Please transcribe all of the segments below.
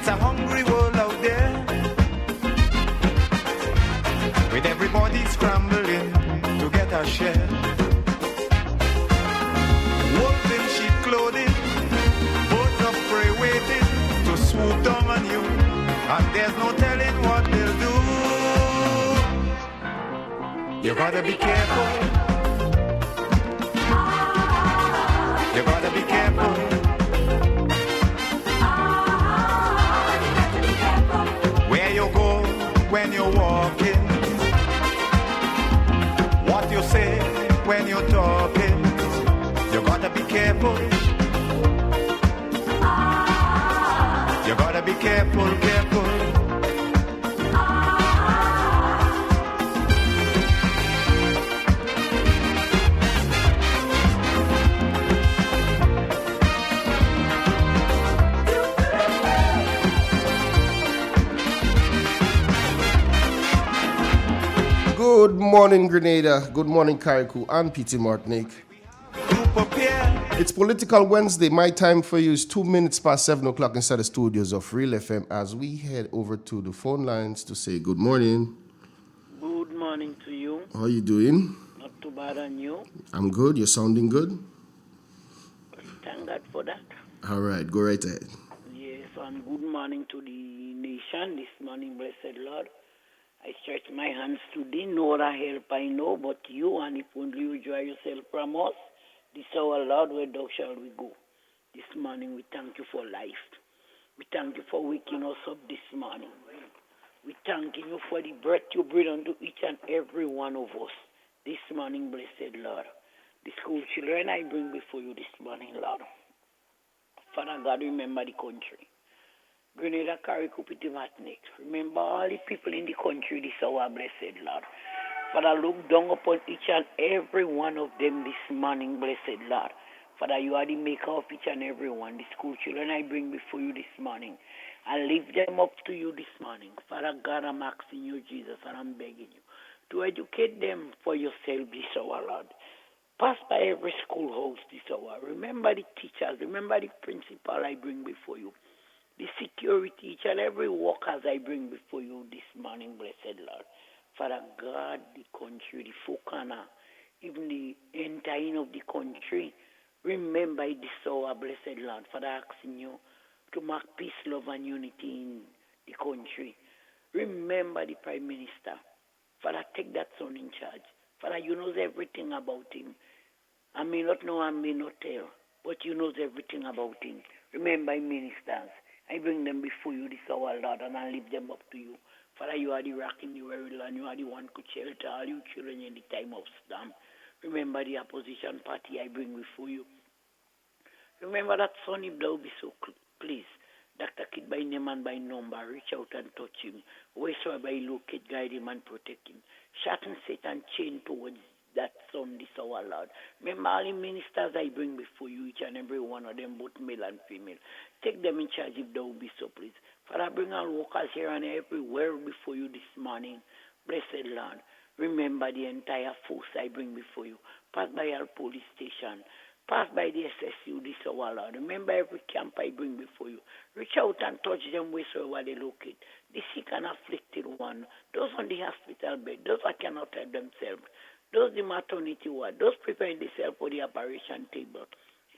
It's a hungry world out there, with everybody scrambling to get a share. Wolves in sheep clothing, birds of prey waiting to swoop down on you, and there's no telling what they'll do. You gotta be careful. You gotta be careful. Where you go when you're walking, what you say when you're talking. You gotta be careful. You gotta be careful, careful. Good morning, Grenada. Good morning, Carriacou and PT Martinique. It's Political Wednesday. My time for you is 2 minutes past 7 o'clock inside the studios of Real FM as we head over to the phone lines to say good morning. Good morning to you. How are you doing? Not too bad, and you? I'm good. You're sounding good. Thank God for that. All right. Go right ahead. Yes, and good morning to the nation this morning, blessed Lord. I stretch my hands to thee, no other help I know but you, and if only you draw yourself from us, this our Lord, where thou shalt we go. This morning we thank you for life. We thank you for waking us up this morning. We thank you for the breath you breathe unto each and every one of us this morning, blessed Lord. The school children I bring before you this morning, Lord. Father God, remember the country. Grenada, Carriacou, Martinique. Remember all the people in the country this hour, blessed Lord. Father, look down upon each and every one of them this morning, blessed Lord. Father, you are the maker of each and every one. The school children I bring before you this morning. I lift them up to you this morning. Father God, I'm asking you, Jesus, and I'm begging you to educate them for yourself this hour, Lord. Pass by every schoolhouse this hour. Remember the teachers. Remember the principal I bring before you. The security, each and every workers I bring before you this morning, blessed Lord. Father God, the country, the Fokana, even the entire of the country, remember this hour, blessed Lord. Father, asking you to mark peace, love, and unity in the country. Remember the Prime Minister. Father, take that son in charge. Father, you know everything about him. I may not know, I may not tell, but you know everything about him. Remember ministers. I bring them before you this hour, Lord, and I lift them up to you. Father, you are the rock in the very land. You are the one who shelter all you children in the time of storm. Remember the opposition party I bring before you. Remember that son, if thou be so pleased. Dr. Kid by name and by number, reach out and touch him. Wheresoever he locate, guide him and protect him. Shatten Satan chain towards that son this hour, Lord. Remember all the ministers I bring before you, each and every one of them, both male and female. Take them in charge if thou be so pleased. Father, bring our workers here and everywhere before you this morning. Blessed Lord. Remember the entire force I bring before you. Pass by our police station. Pass by the SSU this hour, Lord. Remember every camp I bring before you. Reach out and touch them wheresoever they locate. The sick and afflicted one. Those on the hospital bed. Those that cannot help themselves. Those the maternity ward. Those preparing themselves for the operation table.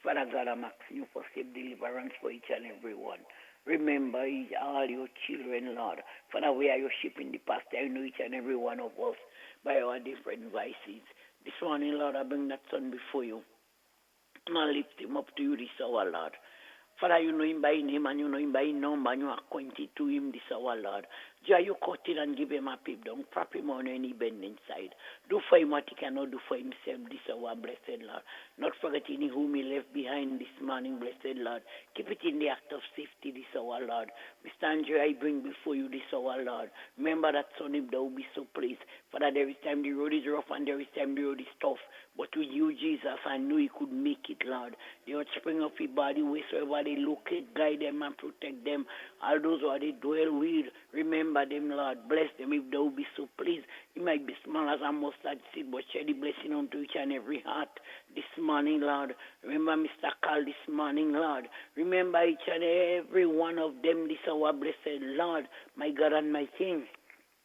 Father God, I'm asking you for safe deliverance for each and every one. Remember all your children, Lord. Father, we are your sheep in the past. I know each and every one of us by our different vices. This morning, Lord, I bring that son before you. And I lift him up to you this hour, Lord. Father, you know him by name and you know him by number and you are acquainted to him this hour, Lord. Jah, you cut it and give him a pip down. Prop him on any bend inside. Do for him what he cannot do for himself this hour, blessed Lord. Not forgetting whom he left behind this morning, blessed Lord. Keep it in the act of safety this hour, Lord. Mr. Andrew, I bring before you this hour, Lord. Remember that son, if thou be so pleased. Father, there is time the road is rough and there is time the road is tough. But with you, Jesus, I knew he could make it, Lord. The offspring of his body, wheresoever they locate, guide them and protect them. All those who are they dwell with, remember Remember them, Lord. Bless them if thou be so pleased. It might be small as a mustard seed, but share the blessing unto each and every heart this morning, Lord. Remember Mr. Carl this morning, Lord. Remember each and every one of them this hour, blessed Lord, my God and my King.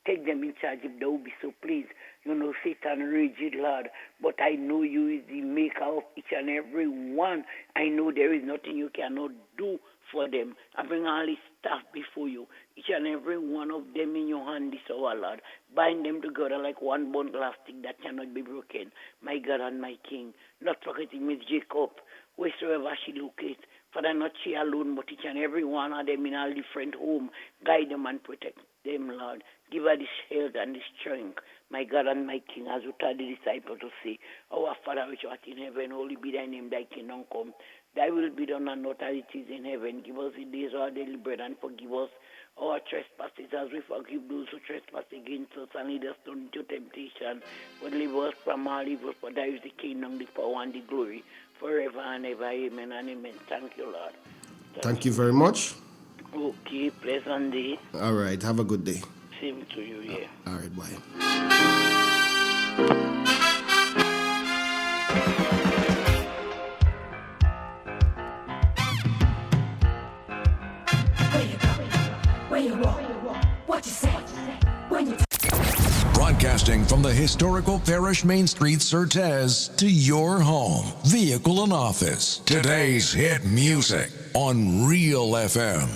Take them in charge if thou be so pleased. You know, Satan rigid, Lord. But I know you is the maker of each and every one. I know there is nothing you cannot do for them. I bring all this stuff before you. Each and every one of them in your hand this hour, Lord. Bind them together like one bundle of stick that cannot be broken. My God and my King. Not forgetting Miss Jacob, wheresoever she locates. Father, not she alone, but each and every one of them in a different home. Guide them and protect them, Lord. Give her this health and this strength, my God and my King, as you tell the disciples to say, Our Father which art in heaven, holy be thy name, thy kingdom come. Thy will be done on earth as it is in heaven. Give us the days our daily bread and forgive us our trespasses as we forgive those who trespass against us, and lead us not into temptation, but deliver us from all evil. For thy is the kingdom, the power, and the glory, forever and ever. Amen and amen. Thank you, Lord. Thank you very much. Okay, pleasant day. All right, have a good day. Same to you, yeah. All right, bye. Broadcasting from the historical Parish Main Street, Surtez, to your home, vehicle, and office. Today's hit music on Real FM.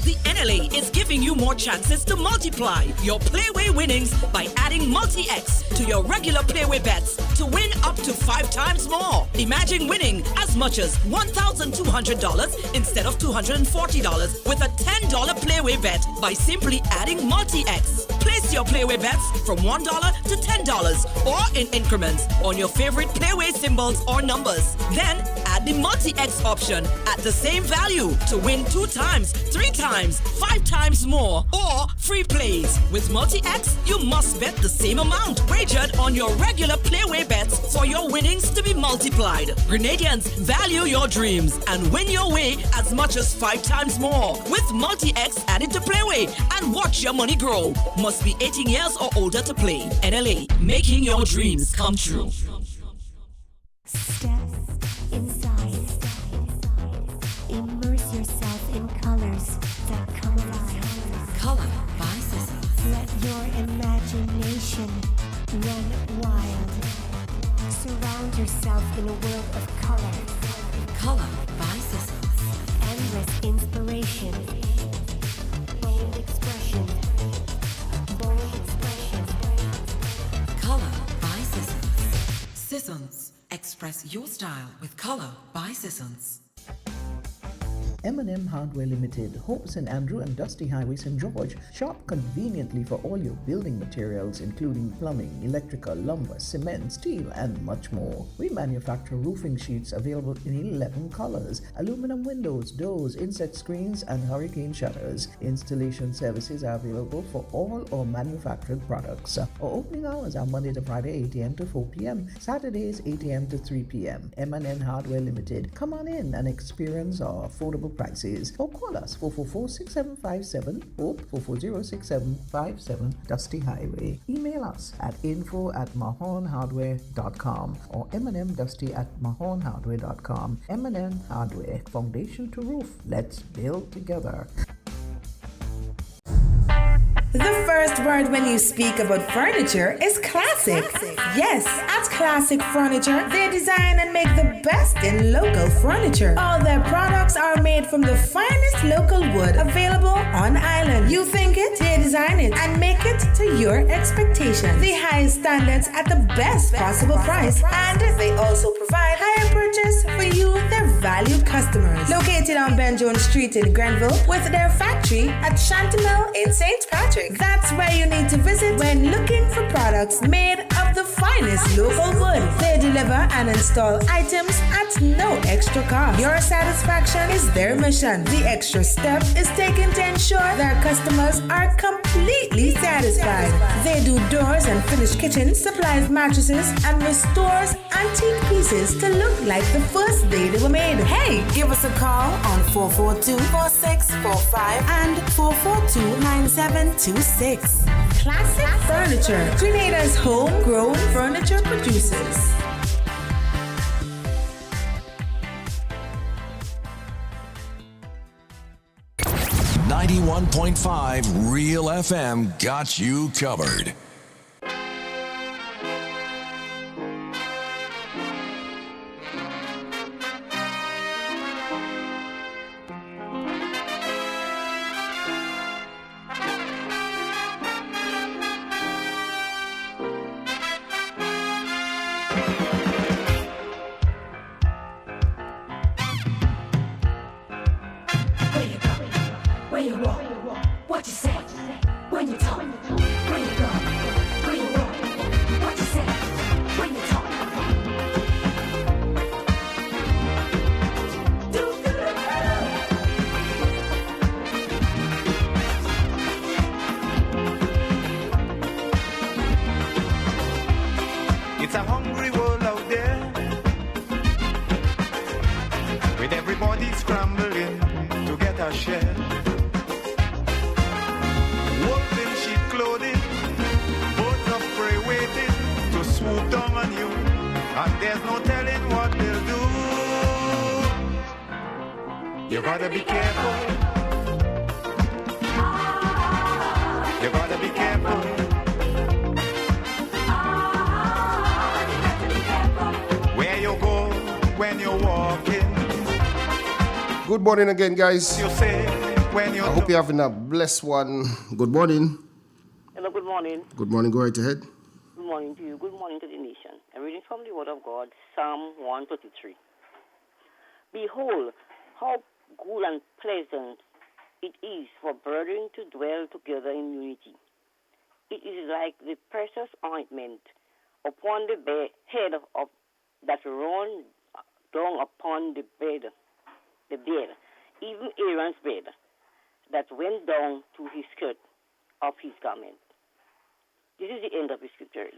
The NLA is giving you more chances to multiply your Playway winnings by adding Multi-X to your regular Playway bets to win up to 5 times more. Imagine winning as much as $1,200 instead of $240 with a $10 Playway bet by simply adding Multi-X. Place your Playway bets from $1 to $10 or in increments on your favorite Playway symbols or numbers. Then add the Multi-X option at the same value to win 2 times, 3 times, 5 times more, or free plays. With Multi-X, you must bet the same amount wagered on your regular Playway bets for your winnings to be multiplied. Grenadians, value your dreams and win your way as much as 5 times more with Multi-X added to Playway, and watch your money grow. Must be 18 years or older to play. NLA, making your dreams come true. Step inside. Immerse yourself in colors that come alive. Color by Sissons. Let your imagination run wild. Surround yourself in a world of color. Color by Sissons. Endless inspiration. Bold expression. Bold expression. Color by Sissons. Sissons. Express your style with Color by Sissons. M&M Hardware Limited, Hope St. Andrew and Dusty Highway, St. George. Shop conveniently for all your building materials, including plumbing, electrical, lumber, cement, steel, and much more. We manufacture roofing sheets available in 11 colors, aluminum windows, doors, insect screens, and hurricane shutters. Installation services are available for all our manufactured products. Our opening hours are Monday to Friday, 8 a.m. to 4 p.m., Saturdays, 8 a.m. to 3 p.m. M&M Hardware Limited. Come on in and experience our affordable prices, or call us 444-6757 or 440-6757 Dusty Highway. Email us at info@mahonhardware.com or mnmdusty@mahonhardware.com. M&M Hardware, foundation to roof. Let's build together. The first word when you speak about furniture is classic. Yes, at Classic Furniture, they design and make the best in local furniture. All their products are made from the finest local wood available on island. You think it, they design it and make it to your expectations. The highest standards at the best possible price, and they also provide higher purchase for you, their valued customers. Located on Ben Jones Street in Grenville, with their factory at Chantemelle in St. Patrick. That's where you need to visit when looking for products made of the finest local wood. They deliver and install items at no extra cost. Your satisfaction is their mission. The extra step is taken to ensure their customers are completely satisfied. They do doors and finished kitchen, supplies mattresses, and restores antique pieces to look like the first day they were made. Hey, right. Give us a call on 442-4645 and 442-9726. Classic Furniture, Grenada's homegrown furniture producers. 91.5 Real FM got you covered. It's a hungry world out there, with everybody scrambling to get a share. Wolves in sheep clothing, birds of prey waiting to swoop down on you, and there's no telling what they'll do. You gotta be careful. You gotta be careful. When you're walking. Good morning again, guys. You say when you're I hope you're having a blessed one. Good morning. Hello, good morning. Good morning. Go right ahead. Good morning to you. Good morning to the nation. I'm reading from the Word of God, Psalm 133. Behold, how good and pleasant it is for brethren to dwell together in unity. It is like the precious ointment upon the head of that run down upon the bed, even Aaron's bed, that went down to his skirt of his garment. This is the end of the scripture.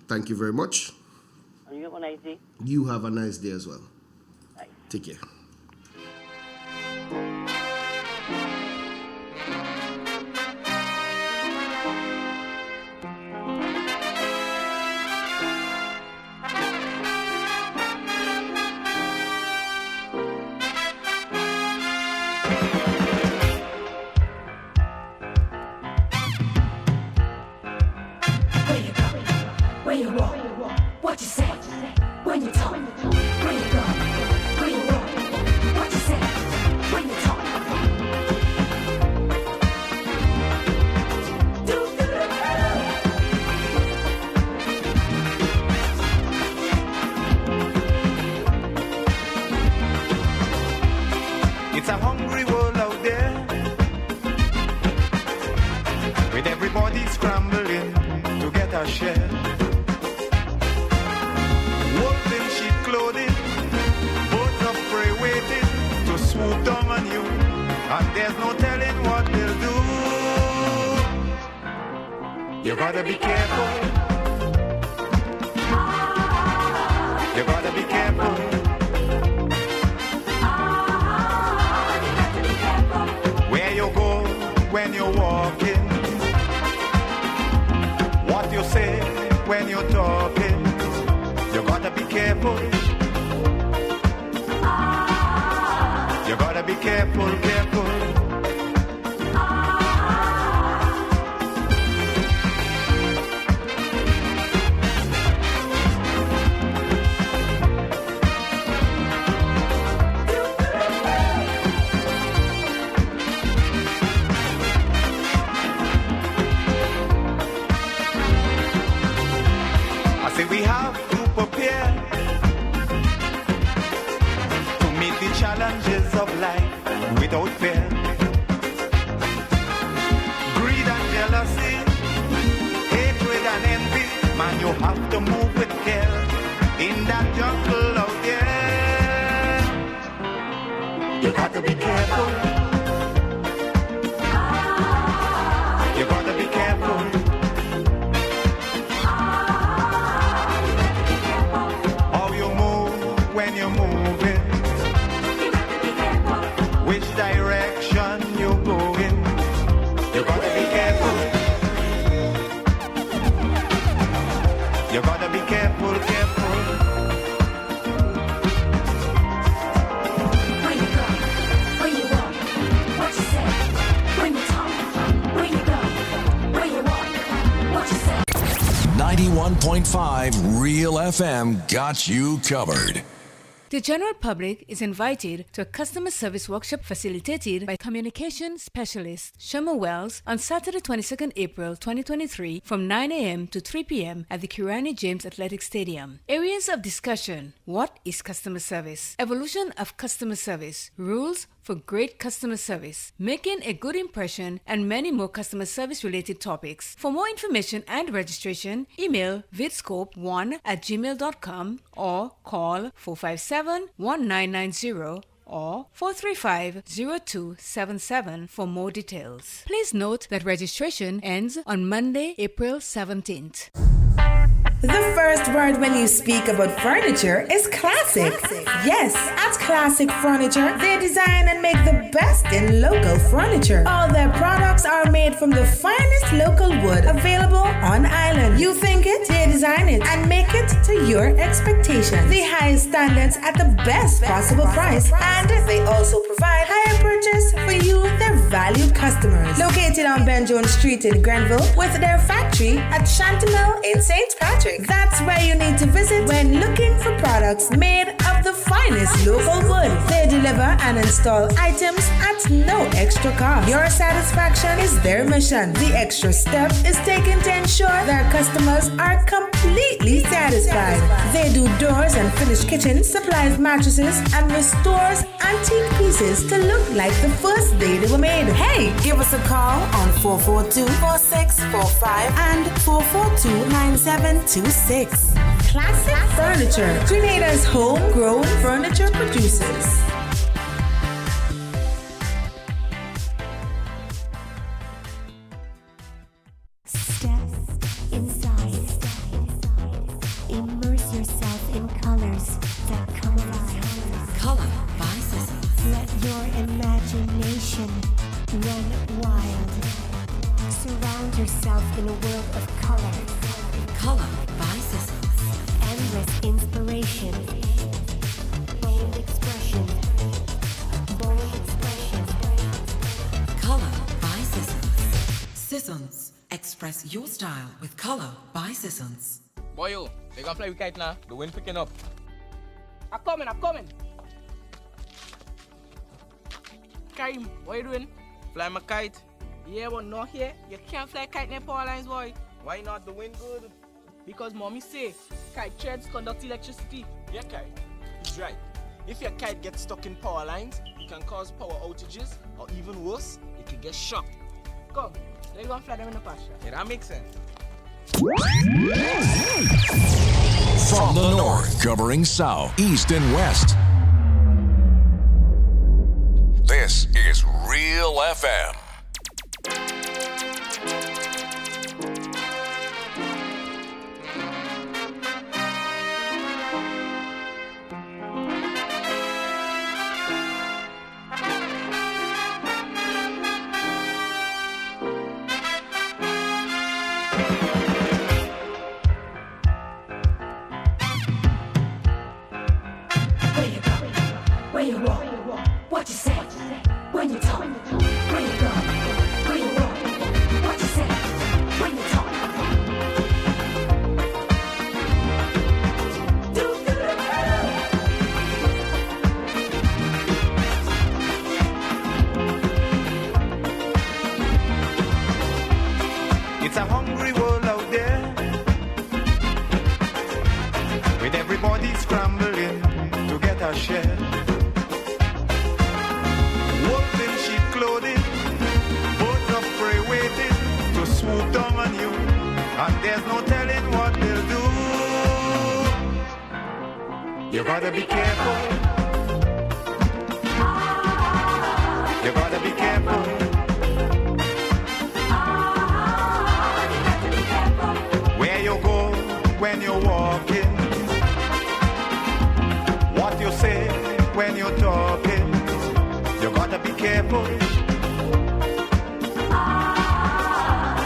Thank you very much. And you have a nice day. You have a nice day as well. Bye. Take care. Where you walk, what you say, when you talk, where you go, where you walk, what you say, when you talk. It's a hungry world out there, with everybody scrambling to get a share. Wolves in sheep clothing, birds of prey waiting to swoop down on you, and there's no telling what they'll do. You gotta be careful. You gotta be careful. Where you go when you're walking, what you say when you're talking. You gotta be careful. You gotta be careful, careful. I say we have to prepare to meet the challenges of life without fear. Greed and jealousy, hatred and envy, man, you have to move with care in that jungle out there. You got to be careful. You got to be careful. How you move when you're moving. which direction you're going. You gotta be careful. You gotta be careful, careful. Where you go, where you walk, what you say, when you talk, where you go, where you walk, what you say. 91.5 Real FM got you covered. The general public is invited to a customer service workshop facilitated by communication specialist Shama Wells on Saturday 22nd April 2023 from 9 a.m. to 3 p.m. at the Kirani James Athletic Stadium. Areas of discussion: what is customer service? Evolution of customer service, rules for great customer service, making a good impression, and many more customer service related topics. For more information and registration, email vidscope1@gmail.com or call 457-1990 or 435-0277 for more details. Please note that registration ends on Monday, April 17th. The first word when you speak about furniture is classic. Yes, at Classic Furniture, they design and make the best in local furniture. All their products are made from the finest local wood available on island. You think it, they design it and make it to your expectations. The highest standards at the best possible price, and they also provide higher purchase for you, their valued customers. Located on Ben Jones Street in Grenville, with their factory at Chantemelle in St. Patrick. That's where you need to visit when looking for products made of the finest local wood. They deliver and install items at no extra cost. Your satisfaction is their mission. The extra step is taken to ensure their customers are completely satisfied. They do doors and finished kitchens, supplies mattresses, and restores antique pieces to look like the first day they were made. Hey, give us a call on 442-4645 and 442-9726. Classic Furniture, Grenada's homegrown furniture producers. Step inside. Immerse yourself in colors that come alive. Color by Sissons. Let your imagination run wild. Surround yourself in a world of color. Color by Sissons. Endless inspiration. Bold expression. Bold expression. Color by Sissons. Sissons. Express your style with Color by Sissons. Boy, yo, they gonna fly with kite now. The wind picking up. I'm coming. Karim, what you doing? Fly my kite. Yeah, but not here. You can't fly kite near power lines, boy. Why not? The wind good. Because mommy say kite threads conduct electricity. Yeah, kite. He's right. If your kite gets stuck in power lines, it can cause power outages, or even worse, it can get shocked. Come, let's go and fly them in the pasture. Yeah, that makes sense. From the north, covering south, east, and west. This is Real FM. Where you walk, what you say, when you talk, where you go, where you walk, what you say, when you talk. It's a hungry world out there, with everybody scrambling to get a share. Wolves in sheep clothing, birds of prey waiting to swoop down on you, and there's no telling what they'll do. You gotta be careful. You gotta be careful. Where you go when you're walking, what you say when you're talking. You gotta be careful.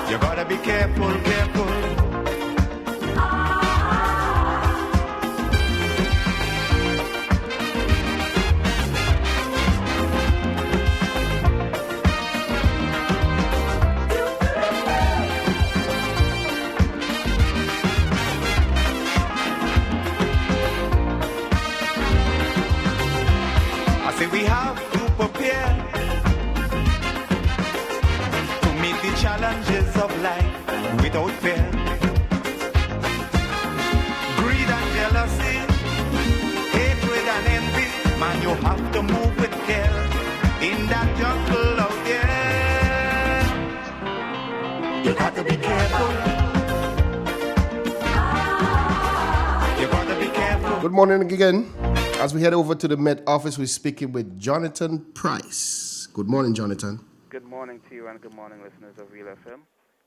You gotta be careful, careful. I say we have to prepare to meet the challenges of life without fear. Greed and jealousy, hatred and envy, man, you have to move with care in that jungle out there. You got to be careful. You got to be careful. Good morning again. As we head over to the Met office, we're speaking with Jonathan Price. Good morning, Jonathan. Good morning to you and good morning, listeners of Real FM.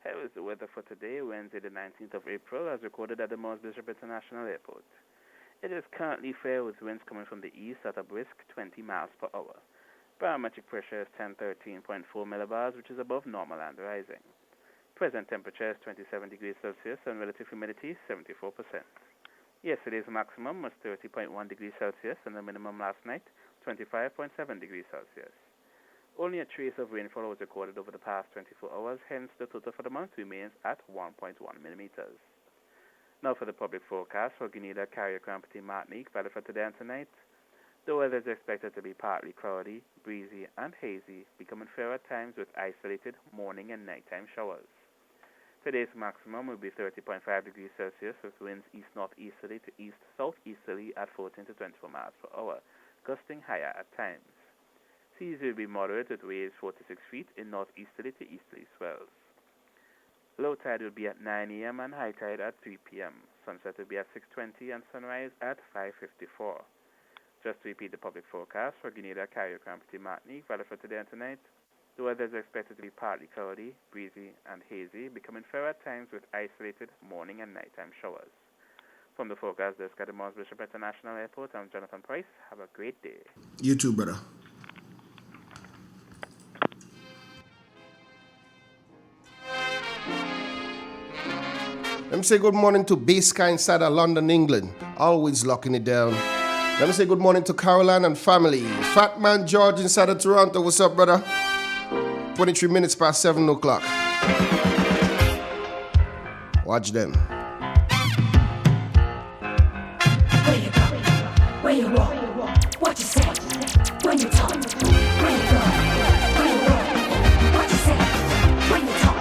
Here is the weather for today, Wednesday the 19th of April, as recorded at the Mars Bishop International Airport. It is currently fair with winds coming from the east at a brisk 20 miles per hour. Barometric pressure is 1013.4 millibars, which is above normal and rising. Present temperature is 27 degrees Celsius and relative humidity 74%. Yesterday's maximum was 30.1 degrees Celsius and the minimum last night 25.7 degrees Celsius. Only a trace of rainfall was recorded over the past 24 hours, hence the total for the month remains at 1.1 millimeters. Now for the public forecast for Grenada, Carriacou, and Martinique, valid for today and tonight. The weather is expected to be partly cloudy, breezy, and hazy, becoming fair at times with isolated morning and nighttime showers. Today's maximum will be 30.5 degrees Celsius with winds east-northeasterly to east-southeasterly at 14 to 24 miles per hour, gusting higher at times. Seas will be moderate with waves 4 to 6 feet in northeasterly to easterly swells. Low tide will be at 9 a.m. and high tide at 3 p.m. Sunset will be at 6:20 and sunrise at 5:54. Just to repeat the public forecast for Grenada, Carriacou, and Martinique, valid for today and tonight. The weather is expected to be partly cloudy, breezy, and hazy, becoming fair at times with isolated morning and nighttime showers. From the forecast desk at the Mars Bishop International Airport, I'm Jonathan Price. Have a great day. You too, brother. Let me say good morning to Baska inside of London, England. Always locking it down. Let me say good morning to Caroline and family. Fat Man George inside of Toronto. What's up, brother? 23 minutes past 7 o'clock. Watch them. Where you go, where you walk, what you say, when you talk, where you go, where you walk, what you say, when you talk.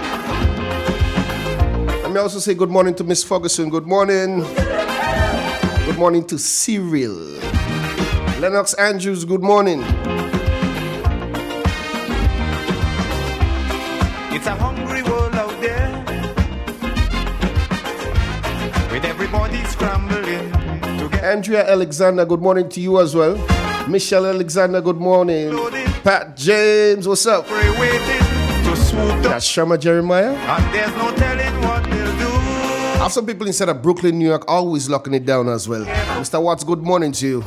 Let me also say good morning to Miss Ferguson. Good morning. Good morning to Cyril. Lennox Andrews, good morning. It's a hungry world out there, with everybody scrambling to get. Andrea Alexander, good morning to you as well. Michelle Alexander, good morning. Pat James, what's up? That's Shama Jeremiah. And there's no telling what they'll do. I have some people inside of Brooklyn, New York, always locking it down as well. Mr. Watts, good morning to you.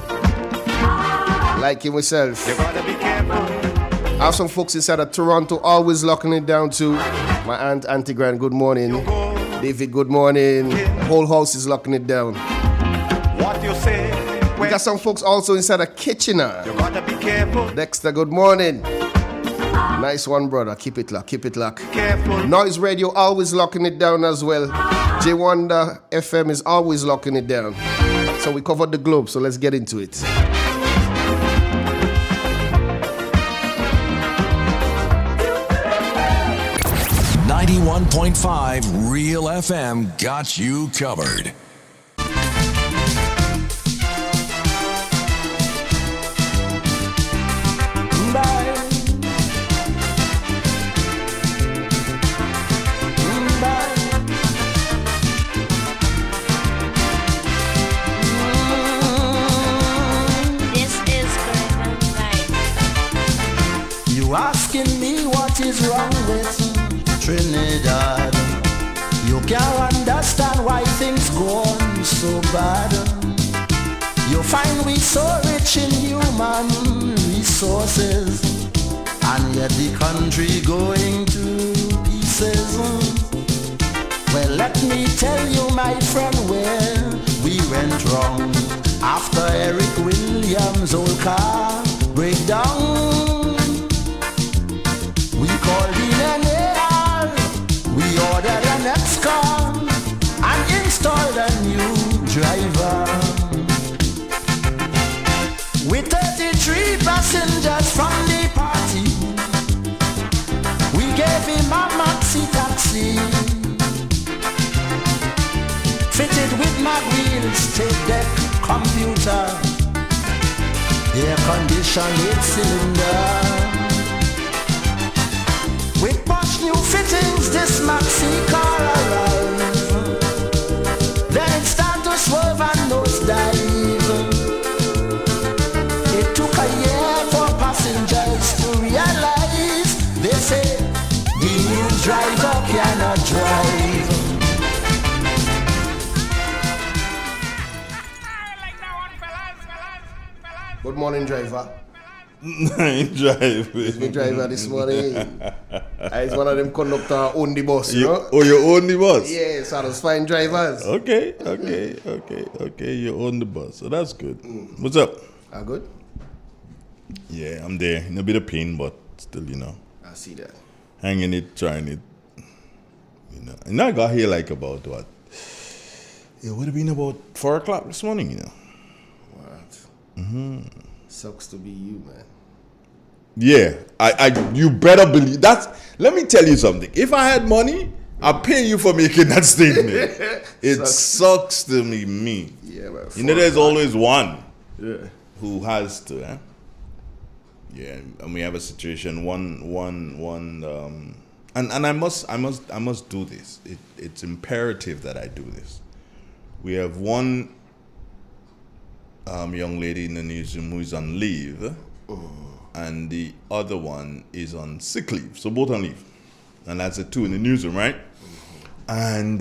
Like him myself. You gotta be careful. I have some folks inside of Toronto always locking it down too. My aunt Auntie Grant, good morning. David, good morning. The whole house is locking it down. What you say? We got some folks also inside of Kitchener. You gotta be careful. Dexter, good morning. Nice one, brother. Keep it locked. Keep it locked. Careful. Noise Radio always locking it down as well. J Wonder FM is always locking it down. So we covered the globe. So let's get into it. 91.5 Real FM got you covered. This is Graham Life. You asking me what is wrong with Trinidad? You can't understand why things go on so bad. You find we so rich in human resources, Get the country going to pieces. Well, let me tell you, my friend, where we went wrong. After Eric Williams' old car breakdown, we called in an AR, we ordered an X-car and installed a new driver. With 33 passengers from the party, we gave him a maxi taxi, fitted with mag wheels, tape deck, computer, air conditioned 8-cylinder. With posh new fittings, this maxi car arrived. Then it started to swerve and nosedive. It took a year for passengers to realize. They say the new driver cannot drive. Good morning, driver. I ain't driving. It's me driver this morning. I was one of them conductor own the bus, you know? Oh, you own the bus? Yeah, so I was fine drivers. Okay. You own the bus, so that's good. What's up? Good? Yeah, I'm there. In a bit of pain, but still, you know. I see that. Hanging it, trying it. You know. And I got here like about what? It would have been about 4 o'clock this morning, you know. What? Sucks to be you, man. Yeah, you better believe that. Let me tell you something. If I had money, I'd pay you for making that statement. It sucks to me. Yeah, man. You know, there's always one. Yeah. Who has to, eh? Yeah, and we have a situation. And I must do this. It's imperative that I do this. We have one young lady in the newsroom who is on leave, and the other one is on sick leave. So both on leave, and that's the two in the newsroom, right? And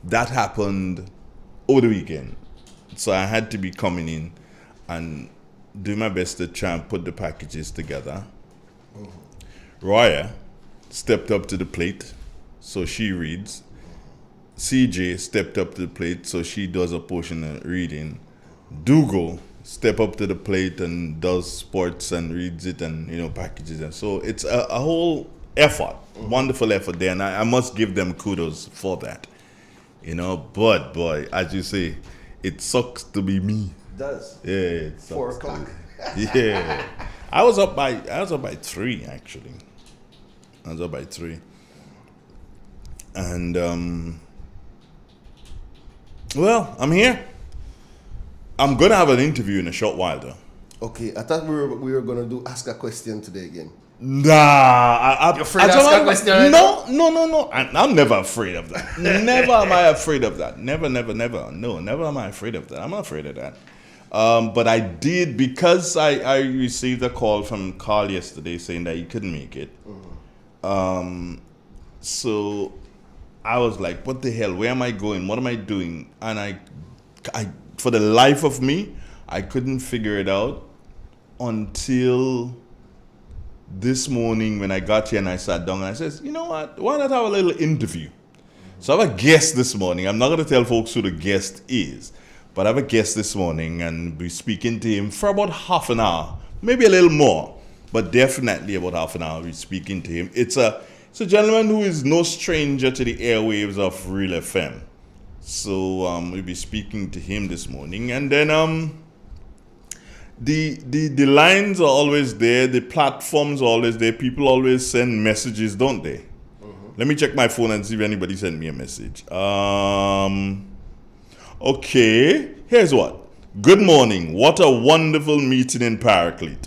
that happened over the weekend, so I had to be coming in and do my best to try and put the packages together. Roya stepped up to the plate, so she reads. CJ stepped up to the plate, so she does a portion of reading. Dougal step up to the plate and does sports and reads it and, you know, packages. And so it's a whole effort, wonderful effort there, and I must give them kudos for that. You know, but boy, as you say, it sucks to be me. It does. Yeah, it sucks. 4 o'clock. Yeah, I was up by 3 actually. I was up by 3, and well, I'm here. I'm gonna have an interview in a short while, though. Okay, I thought we were gonna ask a question today again. Nah, you're afraid to ask a question? Right? No. I'm never afraid of that. Never am I afraid of that. Never. No, never am I afraid of that. I'm not afraid of that. But I did, because I received a call from Carl yesterday saying that he couldn't make it. So I was like, what the hell? Where am I going? What am I doing? And I for the life of me, I couldn't figure it out until this morning when I got here and I sat down and I said, you know what? Why not have a little interview? So I have a guest this morning. I'm not going to tell folks who the guest is, but I have a guest this morning and we're speaking to him for about half an hour, maybe a little more, but definitely about half an hour we're speaking to him. It's a gentleman who is no stranger to the airwaves of Real FM. So we'll be speaking to him this morning. And then the lines are always there. The platforms are always there. People always send messages, don't they? Let me check my phone and see if anybody sent me a message. Okay, here's what. Good morning. What a wonderful meeting in Paraclete.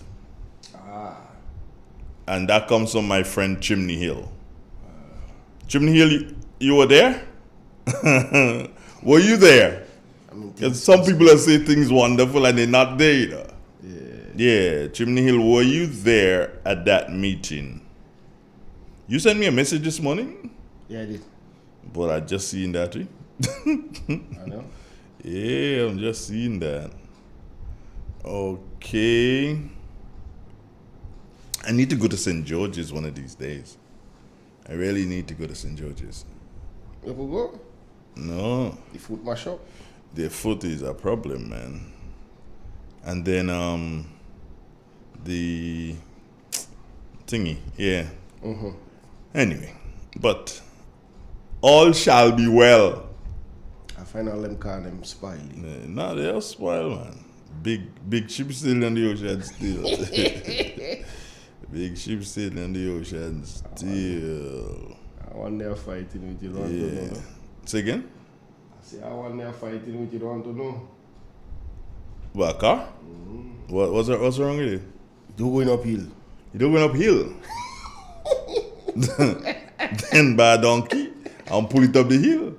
And that comes from my friend Chimney Hill. Chimney Hill, you were there? Were you there? Because some people that say things wonderful and they're not there, you know. Yeah, Chimney Hill, were you there at that meeting? You sent me a message this morning? Yeah, I did. But I just seen that, eh? I know. Yeah, I'm just seeing that. Okay. I need to go to St. George's one of these days. I really need to go to St. George's. You ever go? No. The food mash up? The food is a problem, man. And then the thingy, yeah. Mm-hmm. Anyway, but all shall be well. I find all them call them spoiling. No, they are spoiled, man. Big ship still in the ocean still. Big ship still in the ocean still. I want they're fighting with you, don't you know? Say again? I say, I want they're fighting with you, don't you know? What, a car? Mm-hmm. What's wrong with it? You going uphill. You don't going uphill? Then buy a donkey and pull it up the hill.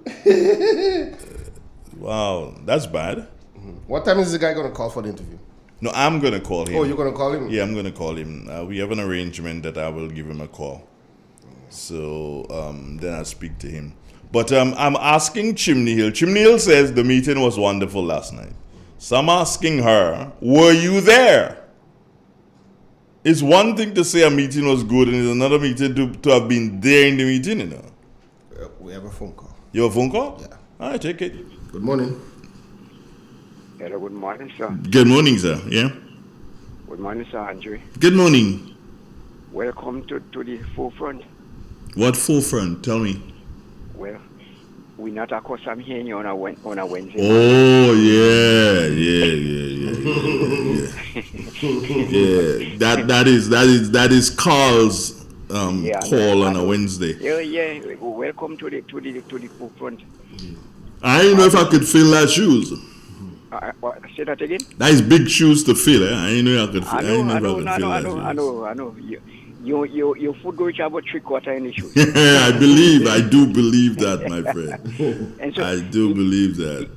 Wow, that's bad. Mm-hmm. What time is the guy going to call for the interview? No, I'm going to call him. Oh, you're going to call him? Yeah, I'm going to call him. We have an arrangement that I will give him a call. So then I'll speak to him. But I'm asking Chimney Hill. Chimney Hill says the meeting was wonderful last night. So I'm asking her, were you there? It's one thing to say a meeting was good, and it's another meeting to have been there in the meeting, you know. We have a phone call. You have a phone call? Yeah. All right, take it. Good morning. Hello, good morning, sir. Good morning, sir. Yeah? Good morning, sir, Andrew. Good morning. Welcome to the forefront. What forefront? Tell me. Well, we're not accustomed hearing you on a Wednesday. Oh, yeah. That is Carl's call on a Wednesday. Yeah. Welcome to the forefront. I didn't know if I could fill that shoes. Say that again. That is big shoes to fill, eh? I didn't know I could fill. I know. Your food goes about 3/4 in the shoes. I do believe that, my friend. And so I do believe that.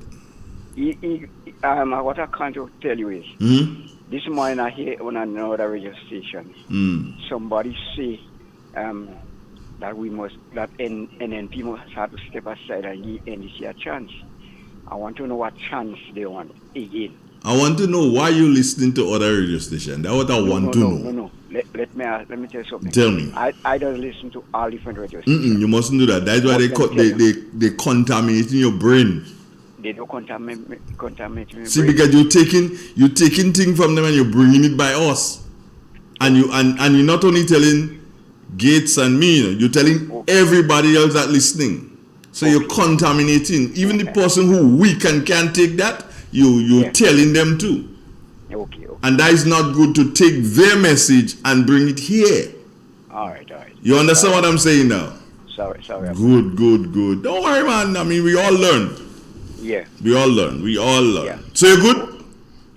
What I can't tell you is, this morning I hear on another radio station, somebody say that NNP must have to step aside and give NDC a chance. I want to know what chance they want again. I want to know why you're listening to other radio stations. That's what I want to know. No. Let me tell you something. Tell me. I don't listen to all different radio stations. You mustn't do that. That's why they contaminating your brain. They don't contaminate me. See, because you're taking things from them and you're bringing it by us. And you're not only telling Gates and me, you're telling everybody else that listening. So you're contaminating. Even the person who weak and can't take that, you're telling them too. Okay. And that is not good to take their message and bring it here. All right. You understand what I'm saying now? Sorry. Good. Don't worry, man. I mean, we all learn. Yeah. We all learn. Yeah. So you're good?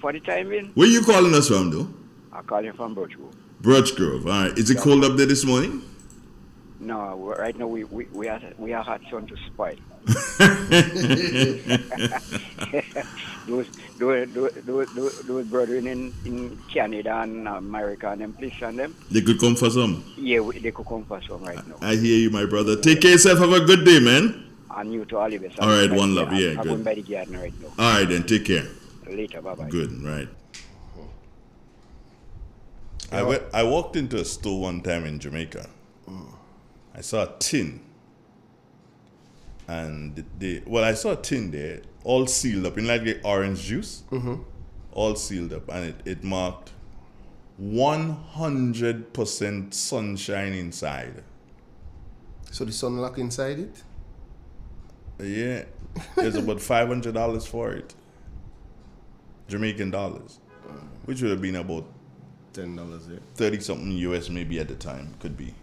For the time being. Where you calling us from, though? I'm calling from Birch Grove. Birch Grove. All right. Is it cold up there this morning? No, right now we are hot sun to spoil. those brethren in Canada and America and them place and them. They could come for some. Yeah, they could come for some right now. I hear you, my brother. Take care of yourself. Have a good day, man. And you to all of us. All right, one love. Yeah, I'm good. going by the garden right now. All right, then. Take care. Later, bye-bye. Good, right. I walked into a store one time in Jamaica. I saw a tin. And I saw a tin there, all sealed up, in like the orange juice. All sealed up. And it marked 100% sunshine inside. So the sun lock inside it? Yeah. There's about $500 for it. Jamaican dollars. Which would have been about $10, yeah. 30 something US maybe at the time. Could be.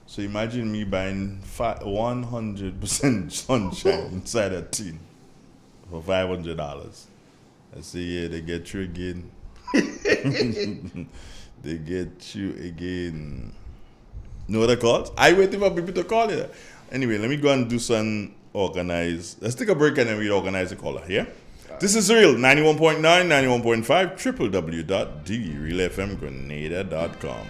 So imagine me buying 100% sunshine inside a tin for $500. I say, yeah, they get you again. They get you again. Know what I call? I waiting for people to call it. Anyway, let me go and do some organize. Let's take a break and then we organize the caller, yeah? This is Real 91.9, 91.5, www.therealfmgrenada.com.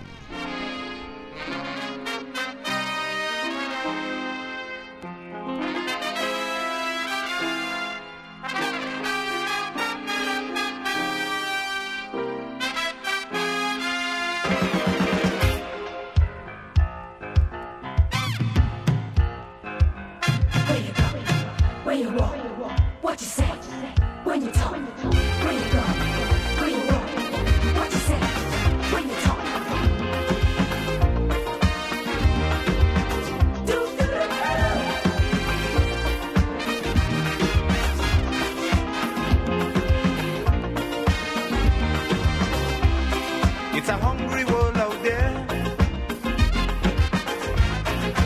It's a hungry world out there,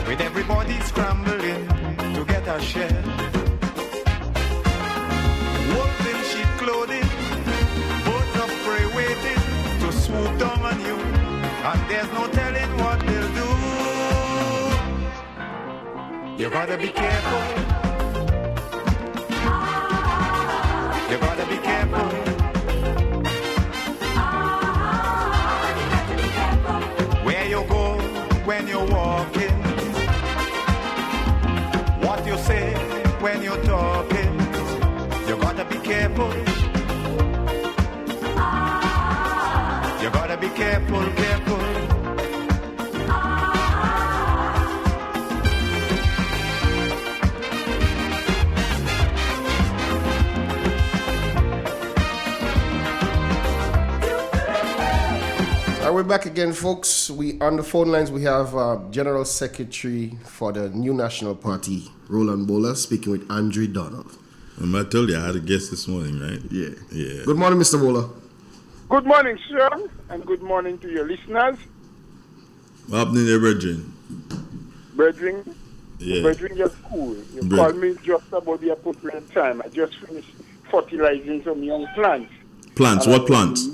with everybody scrambling to get a share. Wolves in sheep clothing, birds of prey waiting to swoop down on you, and there's no telling what they'll do. You gotta be careful. You gotta be careful. Where you go when you're walking, what you say when you're talking. You gotta be careful. You gotta be careful, careful. We're back again, folks. We on the phone lines. We have General Secretary for the New National Party, Roland Bowler, speaking with Andre Donald. I told you I had a guest this morning, right? Yeah. Yeah. Good morning, Mr. Bowler. Good morning, sir, and good morning to your listeners. What happening there, brethren? Brethren, Yeah. brethren, just cool. You called me just about the appropriate time. I just finished fertilizing some young plants. Plants? What plants?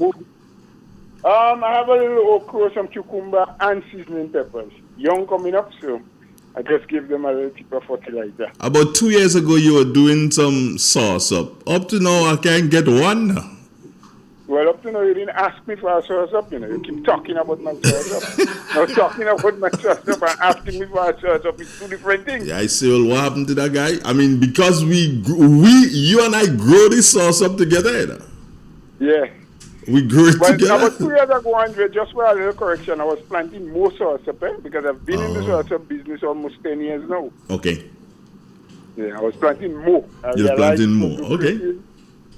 I have a little okra, some cucumber, and seasoning peppers. Young coming up, so I just give them a little tip of fertilizer. About 2 years ago, you were doing some sauce up. Up to now, I can't get one. Well, up to now, you didn't ask me for a sauce up, you know. You keep talking about my sauce up. I was talking about my sauce up and asking me for a sauce up. It's two different things. Yeah, I say, well, what happened to that guy? I mean, because you and I grow this sauce up together, you know? Yeah. We grew it together. About 2 years ago, Andre, just for a little correction, I was planting more sauce-up, because I've been in the sauce-up business almost 10 years now. Okay. Yeah, I was planting more. You're planting more, okay.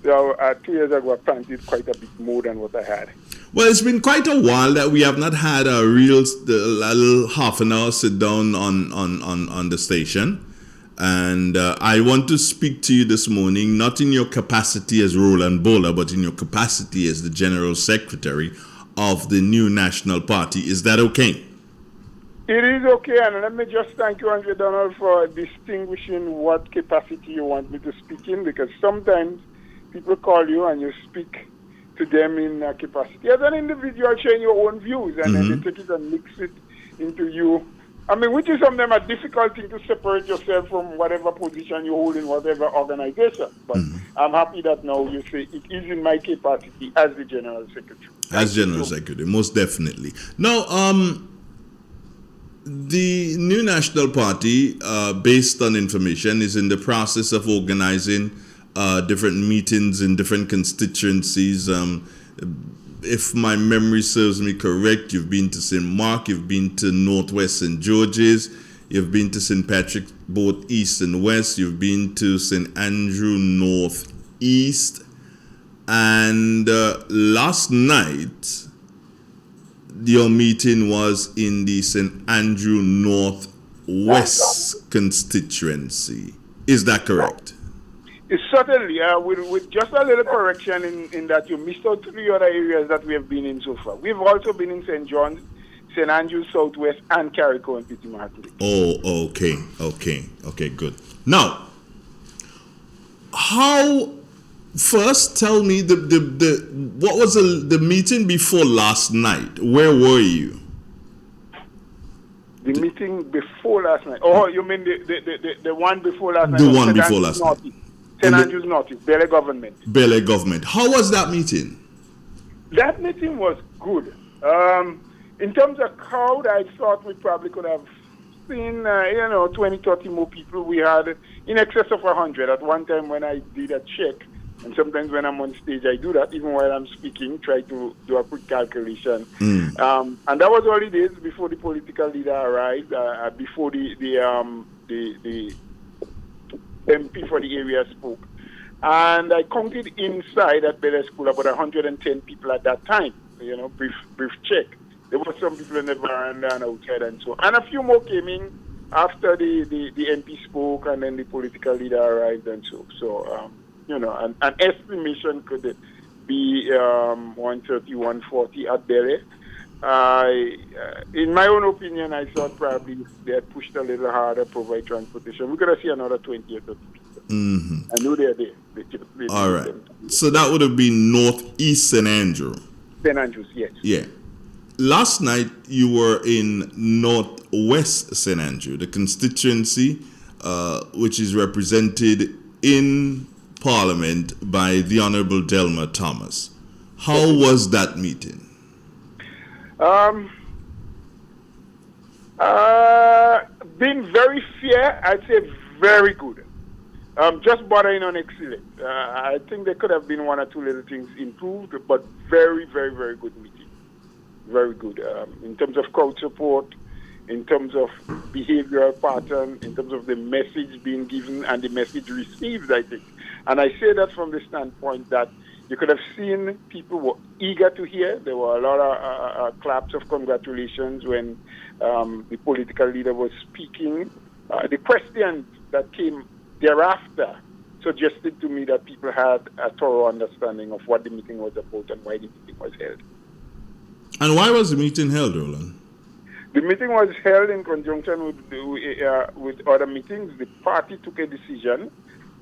So 2 years ago, I planted quite a bit more than what I had. Well, it's been quite a while that we have not had a little half an hour sit down on the station. And I want to speak to you this morning, not in your capacity as Roland Bowler, but in your capacity as the General Secretary of the New National Party. Is that okay? It is okay, and let me just thank you, Andre Donald, for distinguishing what capacity you want me to speak in, because sometimes people call you and you speak to them in capacity as an individual, sharing your own views, and then they take it and mix it into you. I mean, which is sometimes a difficult thing to separate yourself from whatever position you hold in whatever organization. But I'm happy that now you say it is in my capacity as the General Secretary. As General Secretary, most definitely. Now, the New National Party, based on information, is in the process of organizing different meetings in different constituencies. If my memory serves me correct, you've been to St. Mark, you've been to Northwest St. George's, you've been to St. Patrick, both East and West, you've been to St. Andrew Northeast, and last night, your meeting was in the St. Andrew Northwest constituency. Is that correct? It's certainly, with just a little correction in that you missed out 3 other areas that we have been in so far. We've also been in St. John's, St. Andrews Southwest, and Carrico and Petit Martin. Oh, okay, good. Now, first tell me what was the meeting before last night? Where were you? The meeting before last night. Oh, you mean the one before last night? The one before last night. St. Andrews Northeast, Bele Government. Bele Government. How was that meeting? That meeting was good. In terms of crowd, I thought we probably could have seen, 20, 30 more people. We had in excess of 100 at one time when I did a check. And sometimes when I'm on stage, I do that even while I'm speaking, try to do a quick calculation. And that was early days before the political leader arrived, before the MP for the area spoke. And I counted inside at Bele School about 110 people at that time, brief check. There were some people in the veranda and outside and so on. And a few more came in after the MP spoke and then the political leader arrived and so. So, an estimation could B 130, 140 at Delhi. In my own opinion, I thought probably they had pushed a little harder, provide transportation. We're going to see another 20 or 30 people. Mm-hmm. I know they're there. All right. So that would have been Northeast St. Andrew. St. Andrews, yes. Yeah. Last night you were in Northwest St. Andrew, the constituency which is represented in Parliament by the Honorable Delma Thomas. How was that meeting? Being very fair, I'd say very good. Just bordering on excellent. I think there could have been one or two little things improved, but very, very, very good meeting. Very good. In terms of crowd support, in terms of behavioral pattern, in terms of the message being given and the message received, I think. And I say that from the standpoint that you could have seen people were eager to hear. There were a lot of claps of congratulations when the political leader was speaking. The questions that came thereafter suggested to me that people had a thorough understanding of what the meeting was about and why the meeting was held. And why was the meeting held, Roland? The meeting was held in conjunction with other meetings. The party took a decision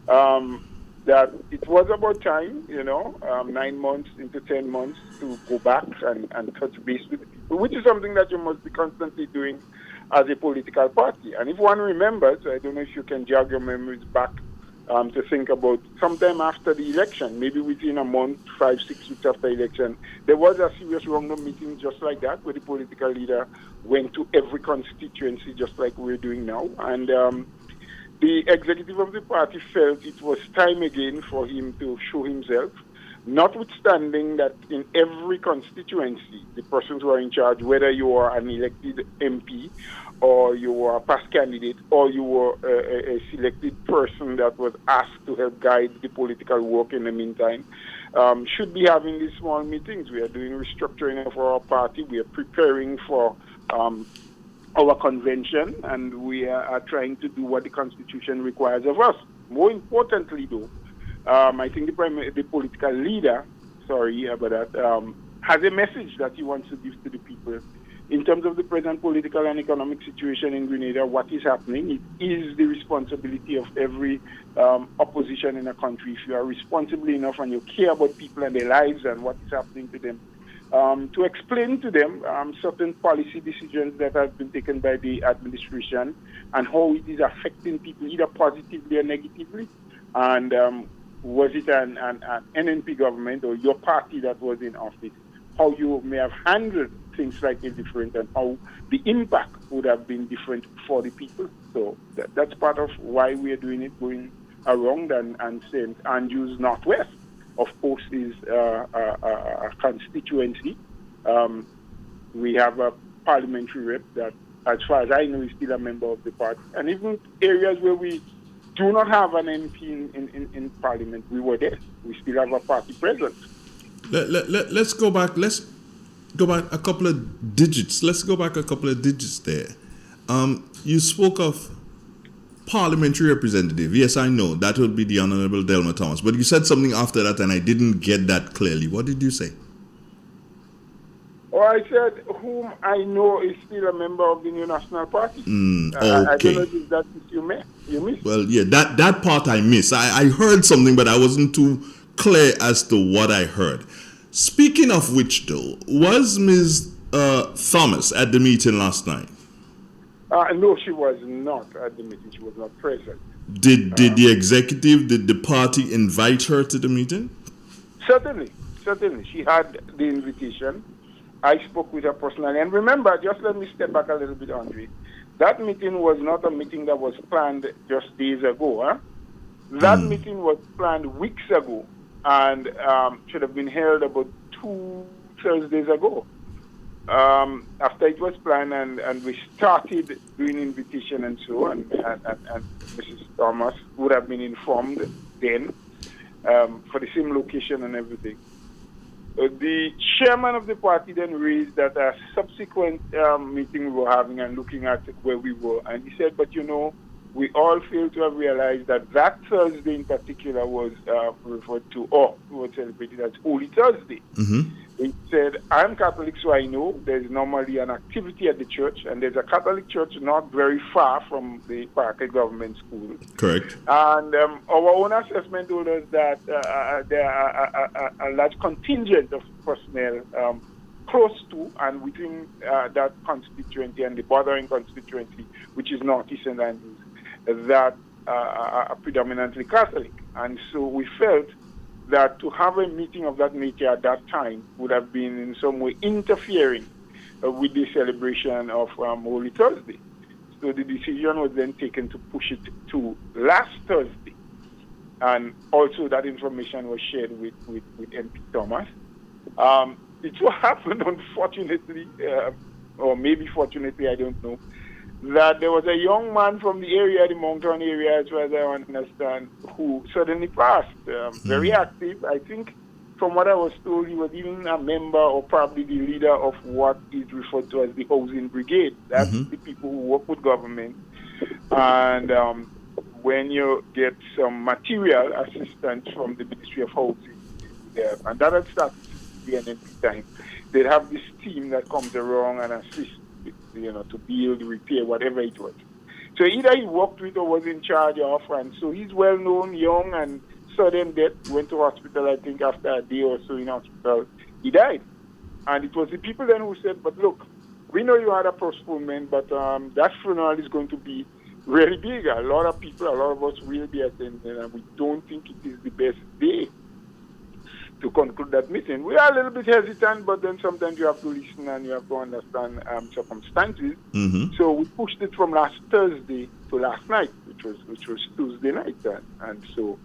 that it was about time, 9 months into 10 months to go back and touch base with the people, which is something that you must be constantly doing as a political party. And if one remembers, I don't know if you can jog your memories back to think about sometime after the election, maybe within a month, 5-6 weeks after election, there was a serious round of meetings just like that, where the political leader went to every constituency just like we're doing now. And the executive of the party felt it was time again for him to show himself, notwithstanding that in every constituency, the persons who are in charge, whether you are an elected MP or you are a past candidate or you were a selected person that was asked to help guide the political work in the meantime, should be having these small meetings. We are doing restructuring of our party. We are preparing for our convention, and we are trying to do what the Constitution requires of us. More importantly, though, I think the political leader, sorry about that, has a message that he wants to give to the people. In terms of the present political and economic situation in Grenada, what is happening, it is the responsibility of every opposition in a country. If you are responsible enough and you care about people and their lives and what is happening to them, to explain to them certain policy decisions that have been taken by the administration and how it is affecting people either positively or negatively. And was it an NNP government or your party that was in office, how you may have handled things slightly different and how the impact would have been different for the people. So that's part of why we are doing it, going around and St. Andrews Northwest, of course, is a constituency. We have a parliamentary rep that, as far as I know, is still a member of the party. And even areas where we do not have an MP in Parliament, we were there. We still have a party presence. Let's go back. Let's go back a couple of digits. Let's go back a couple of digits there. You spoke of parliamentary representative. Yes, I know. That would be the Honorable Delma Thomas. But you said something after that, and I didn't get that clearly. What did you say? Oh, I said whom I know is still a member of the New National Party. Okay. I don't know if that you missed. Well, yeah, that part I missed. I heard something, but I wasn't too clear as to what I heard. Speaking of which, though, was Ms. Thomas at the meeting last night? No, she was not at the meeting. She was not present. Did the executive, did the party invite her to the meeting? Certainly. She had the invitation. I spoke with her personally. And remember, just let me step back a little bit, Andre. That meeting was not a meeting that was planned just days ago. Huh? That meeting was planned weeks ago and should have been held about 2 Thursdays ago. After it was planned and we started doing invitation and so on, and Mrs. Thomas would have been informed then for the same location and everything. The chairman of the party then raised that a subsequent meeting we were having and looking at where we were, and he said, but we all fail to have realized that that Thursday in particular was referred to, or was celebrated as Holy Thursday. It said, I'm Catholic, so I know there's normally an activity at the church, and there's a Catholic church not very far from the Parker Government School. Correct. And our own assessment told us that there are a large contingent of personnel close to and within that constituency and the bordering constituency, which is Northeast St. Andrews, that are predominantly Catholic. And so we felt that to have a meeting of that nature at that time would have been in some way interfering with the celebration of Holy Thursday. So the decision was then taken to push it to last Thursday. And also that information was shared with MP Thomas. It so happened, unfortunately, or maybe fortunately, I don't know, that there was a young man from the area, the mountain area, as far as I understand, who suddenly passed. Very active. I think, from what I was told, he was even a member or probably the leader of what is referred to as the Housing Brigade. That's the people who work with government. And when you get some material assistance from the Ministry of Housing, and that had started the NNP time, they'd have this team that comes around and assists, to build, repair, whatever it was. So either he worked with or was in charge of, and so he's well known, young, and sudden death, went to hospital, I think after a day or so in hospital, he died. And it was the people then who said, but look, we know you had a postponement, but that funeral is going to be really big. A lot of people, a lot of us will be attending, and we don't think it is the best day to conclude that meeting. We are a little bit hesitant, but then sometimes you have to listen and you have to understand circumstances. So we pushed it from last Thursday to last night, which was Tuesday night, and so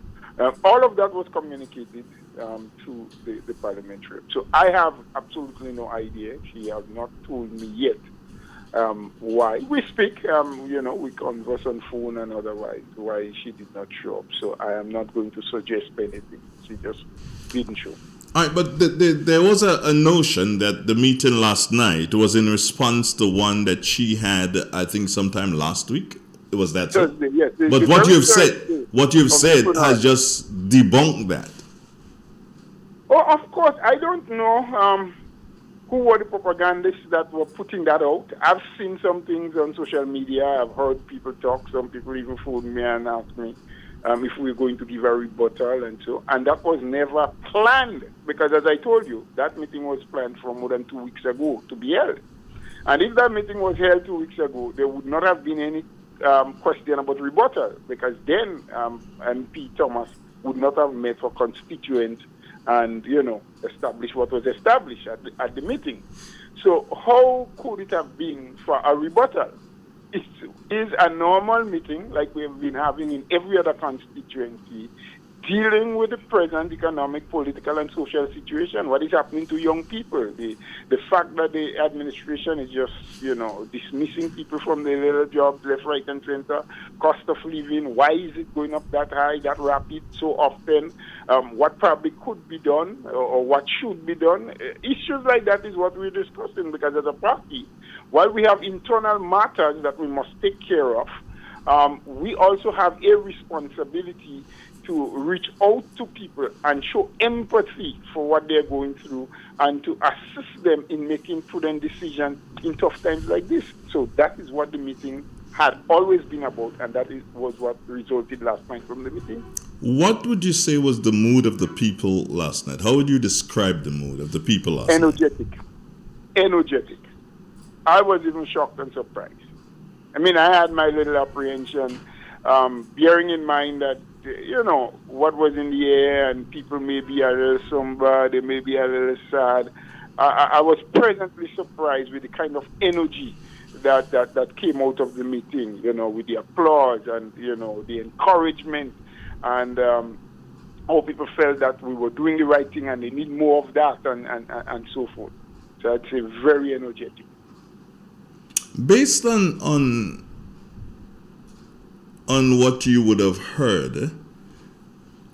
all of that was communicated to the parliamentary. So I have absolutely no idea. She has not told me yet why. We speak, we converse on phone and otherwise, why she did not show up. So I am not going to suggest anything. She just didn't show. All right, but there was a notion that the meeting last night was in response to one that she had, I think, sometime last week. Was that so? Thursday, yes. But what you've said has just debunked that. Oh, of course. I don't know who were the propagandists that were putting that out. I've seen some things on social media. I've heard people talk. Some people even phoned me and asked me if we were going to give a rebuttal and so. And that was never planned because, as I told you, that meeting was planned for more than 2 weeks ago to be held. And if that meeting was held 2 weeks ago, there would not have been any question about rebuttal because then MP Thomas would not have met her constituents and, establish what was established at the meeting. So how could it have been for a rebuttal? It is a normal meeting like we have been having in every other constituency, dealing with the present economic, political, and social situation. What is happening to young people? The fact that the administration is just, dismissing people from their little jobs left, right, and center. Cost of living, why is it going up that high, that rapid, so often? What probably could be done or what should be done? Issues like that is what we're discussing because as a party, while we have internal matters that we must take care of, we also have a responsibility to reach out to people and show empathy for what they're going through and to assist them in making prudent decisions in tough times like this. So that is what the meeting had always been about, and that was what resulted last night from the meeting. What would you say was the mood of the people last night? How would you describe the mood of the people last night? Energetic. I was even shocked and surprised. I mean, I had my little apprehension, bearing in mind that, what was in the air and people may be a little somber, they may be a little sad. I was pleasantly surprised with the kind of energy that came out of the meeting, with the applause and, the encouragement and how people felt that we were doing the right thing and they need more of that and so forth. So I'd say very energetic. Based on what you would have heard,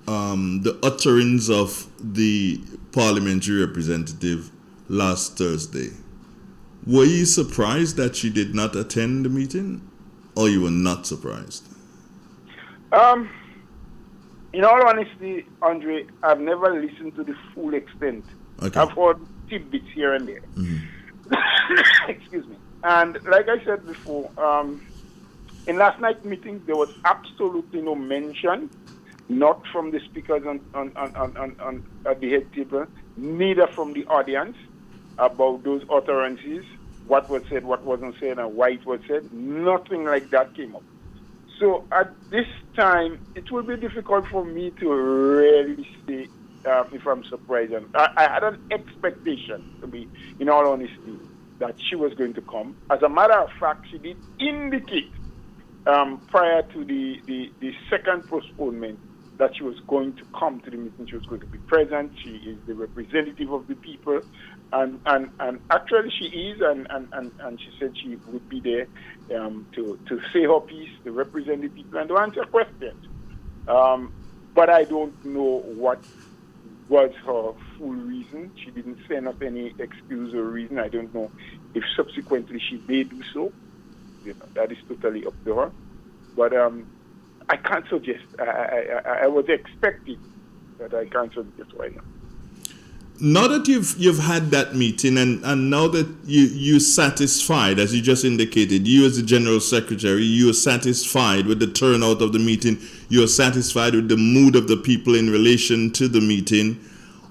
the utterance of the parliamentary representative last Thursday, were you surprised that she did not attend the meeting, or you were not surprised? In all honesty, Andre, I've never listened to the full extent. Okay. I've heard tidbits here and there. Excuse me. And like I said before, in last night's meeting, there was absolutely no mention, not from the speakers on at the head table, neither from the audience, about those utterances, what was said, what wasn't said, and why it was said. Nothing like that came up. So at this time, it will be difficult for me to really say if I'm surprised. And I had an expectation, to be, in all honesty, that she was going to come. As a matter of fact, she did indicate prior to the second postponement that she was going to come to the meeting. She was going to be present. She is the representative of the people. And actually she is, and she said she would be there to say her piece, to represent the people, and to answer questions. But I don't know what was her full reason. She didn't send up any excuse or reason. I don't know if subsequently she may do so. You know, that is totally up to her. But I can't suggest. I was expecting, but I can't suggest right now. Now that you've had that meeting and now that you're satisfied, as you just indicated, you as the General Secretary, you're satisfied with the turnout of the meeting, you're satisfied with the mood of the people in relation to the meeting.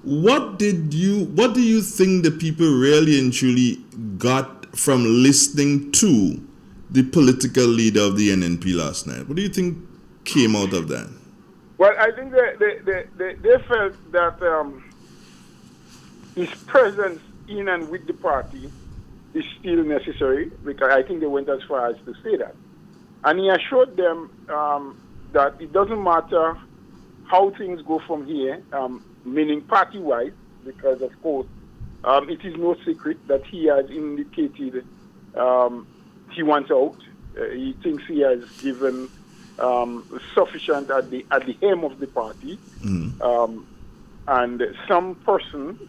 What do you think the people really and truly got from listening to the political leader of the NNP last night? What do you think came out of that? Well, I think they felt that his presence in and with the party is still necessary, because I think they went as far as to say that. And he assured them that it doesn't matter how things go from here, meaning party-wise, because, of course, it is no secret that he has indicated he wants out. He thinks he has given sufficient at the hem of the party. And some person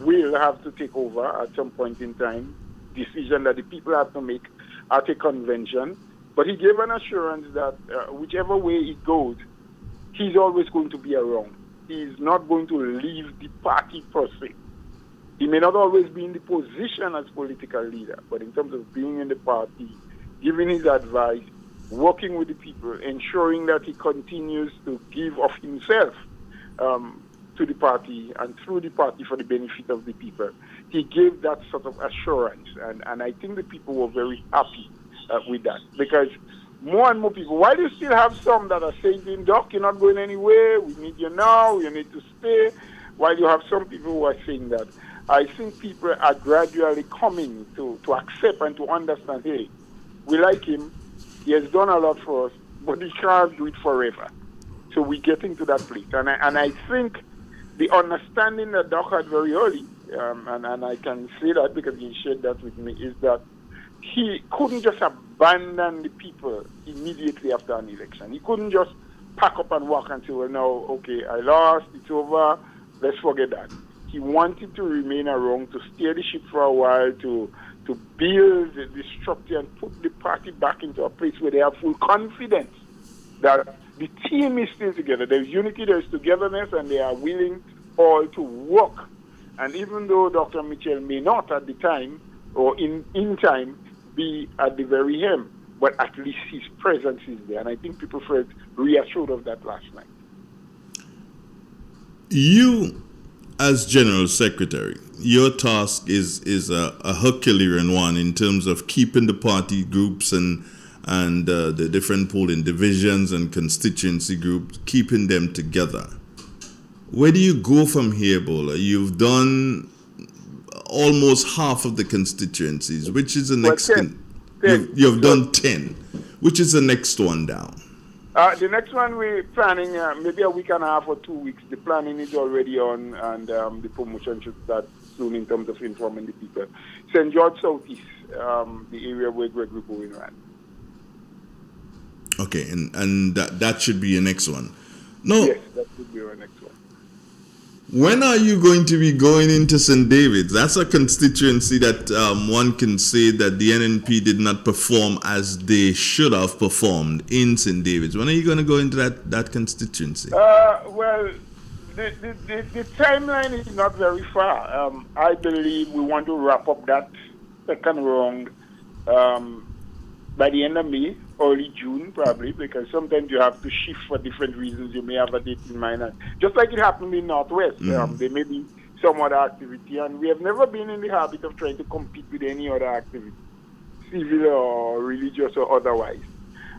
will have to take over at some point in time, decision that the people have to make at a convention. But he gave an assurance that whichever way it goes, he's always going to be around. He's not going to leave the party per se. He may not always be in the position as political leader, but in terms of being in the party, giving his advice, working with the people, ensuring that he continues to give of himself to the party and through the party for the benefit of the people. He gave that sort of assurance, and I think the people were very happy with that, because more and more people, while you still have some that are saying, Doc, you're not going anywhere, we need you now, you need to stay, while you have some people who are saying that, I think people are gradually coming to accept and to understand, hey, we like him, he has done a lot for us, but he can't do it forever. So we're getting to that place. And I think the understanding that Doc had very early, and I can say that because he shared that with me, is that he couldn't just abandon the people immediately after an election. He couldn't just pack up and walk and say, well, now, okay, I lost, it's over, let's forget that. He wanted to remain around, to steer the ship for a while, to build the structure and put the party back into a place where they have full confidence that the team is still together. There's unity, there's togetherness, and they are willing all to work. And even though Dr. Mitchell may not at the time, or in time, be at the very hem, but at least his presence is there. And I think people felt reassured of that last night. You, as General Secretary, your task is a Herculean one in terms of keeping the party groups and the different polling divisions and constituency groups, keeping them together. Where do you go from here, Bola? You've done almost half of the constituencies. Which is the next? You've done 10. Which is the next one down? The next one we're planning maybe a week and a half or 2 weeks. The planning is already on, and the promotion should start soon in terms of informing the people. St. George Southeast, the area where Gregory Bowen ran. Okay, and that should be your next one. No. Yes, that should be our next one. When are you going to be going into St. David's? That's a constituency that one can say that the NNP did not perform as they should have performed in St. David's. When are you going to go into that constituency? Well, the timeline is not very far. I believe we want to wrap up that second round by the end of May, early June, probably, because sometimes you have to shift for different reasons. You may have a date in mind. And just like it happened in Northwest, there may be some other activity, and we have never been in the habit of trying to compete with any other activity, civil or religious or otherwise.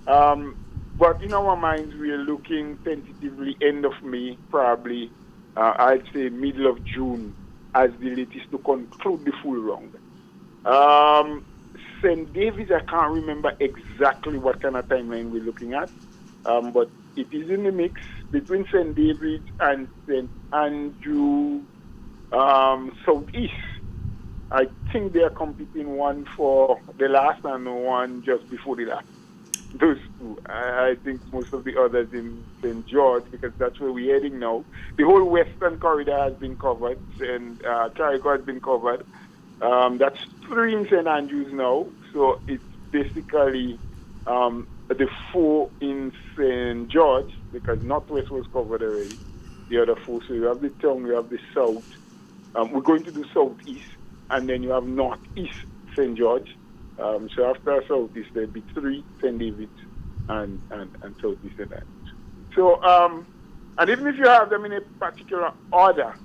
But in our minds, we are looking tentatively end of May, probably, I'd say middle of June, as the latest to conclude the full round. St. David's, I can't remember exactly what kind of timeline we're looking at, but it is in the mix between St. David's and St. Andrew Southeast. I think they are competing, one for the last and one just before the last. Those two. I think most of the others in St. George, because that's where we're heading now. The whole western corridor has been covered, and Carrico has been covered. That's 3 in St. Andrews now, so it's basically the 4 in St. George, because Northwest was covered already, the other 4. So you have the town, you have the south. We're going to do southeast, and then you have northeast St. George. So after southeast, there'll be 3 St. David's and southeast St. Andrews. So, and even if you have them in a particular order,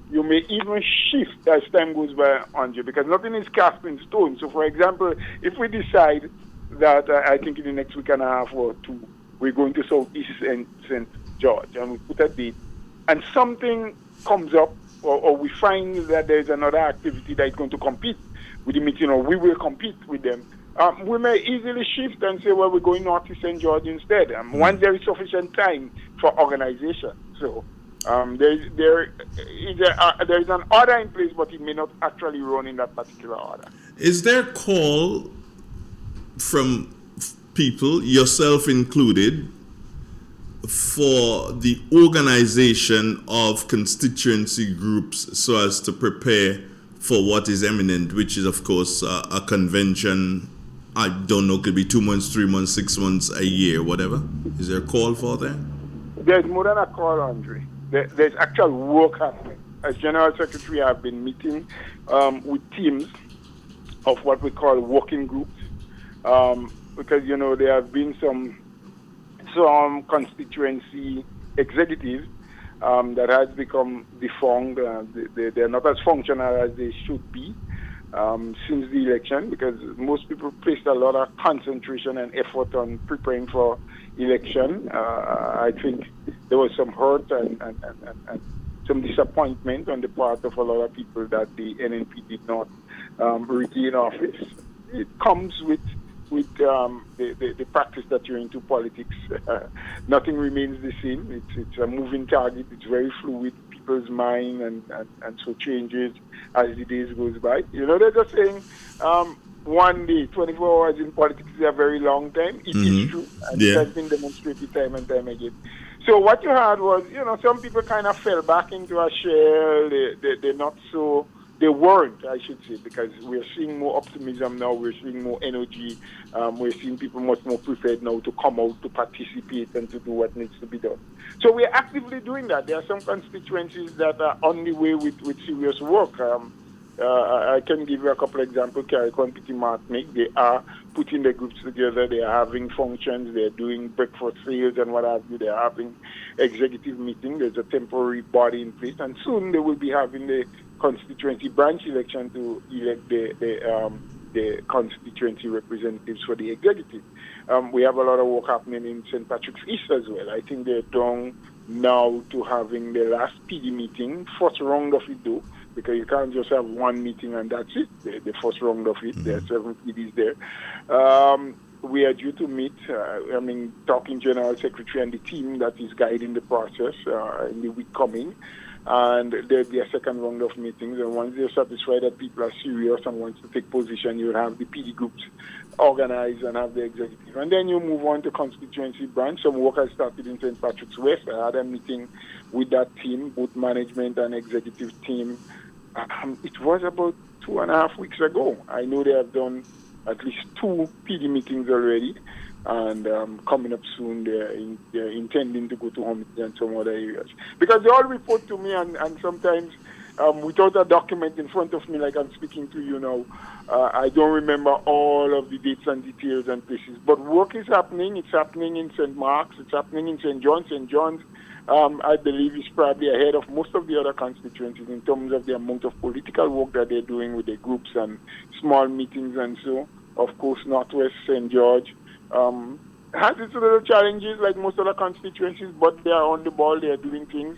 you may even shift as time goes by, Andre, because nothing is cast in stone. So, for example, if we decide that I think in the next week and a half or 2, we're going to Southeast St. George, and we put a date, and something comes up, or we find that there's another activity that is going to compete with the meeting, or we will compete with them, we may easily shift and say, well, we're going north to St. George instead. Once there is sufficient time for organization. So, there is an order in place, but it may not actually run in that particular order. Is there a call from people, yourself included, for the organization of constituency groups so as to prepare for what is imminent, which is, of course, a convention? I don't know, could be 2 months, 3 months, 6 months, a year, whatever. Is there a call for that? There's more than a call, Andre. There's actual work happening. As General Secretary, I've been meeting with teams of what we call working groups, because, there have been some constituency executives that has become defunct. They're not as functional as they should be since the election, because most people placed a lot of concentration and effort on preparing for election. I think there was some hurt and some disappointment on the part of a lot of people that the NNP did not retain office. It comes with the practice that you're into politics. Nothing remains the same. It's a moving target. It's very fluid. People's mind and so changes as the days goes by. They're just saying one day, 24 hours in politics is a very long time. It is true, and it has been demonstrated time and time again. So what you had was, some people kind of fell back into a shell. They're not so. They weren't, I should say, because we're seeing more optimism now. We're seeing more energy. We're seeing people much more prepared now to come out, to participate, and to do what needs to be done. So we're actively doing that. There are some constituencies that are on the way with serious work. I can give you a couple of examples. Carrico and Petit Martinique, they are putting their groups together. They are having functions. They're doing breakfast sales and what have you. They're having executive meetings. There's a temporary body in place. And soon they will be having the constituency branch election to elect the constituency representatives for the executive. We have a lot of work happening in St. Patrick's East as well. I think they're down now to having the last PD meeting, first round of it though, because you can't just have one meeting and that's it. The first round of it, there are 7 PDs there. We are due to meet, talking General Secretary and the team that is guiding the process in the week coming. and there'll be a second round of meetings. And once they're satisfied that people are serious and wants to take position, you'll have the PD groups organize and have the executive. And then you move on to constituency branch. Some work has started in St. Patrick's West. I had a meeting with that team, both management and executive team. It was about 2.5 weeks ago. I know they have done at least 2 PD meetings already. And coming up soon, they're intending to go to Hominy and some other areas. Because they all report to me, and sometimes without a document in front of me, like I'm speaking to you now, I don't remember all of the dates and details and places. But work is happening. It's happening in St. Mark's. It's happening in St. John's. St. John's, I believe, is probably ahead of most of the other constituencies in terms of the amount of political work that they're doing with their groups and small meetings and so. Of course, Northwest, St. George, has its little challenges like most other constituencies, but they are on the ball, they are doing things.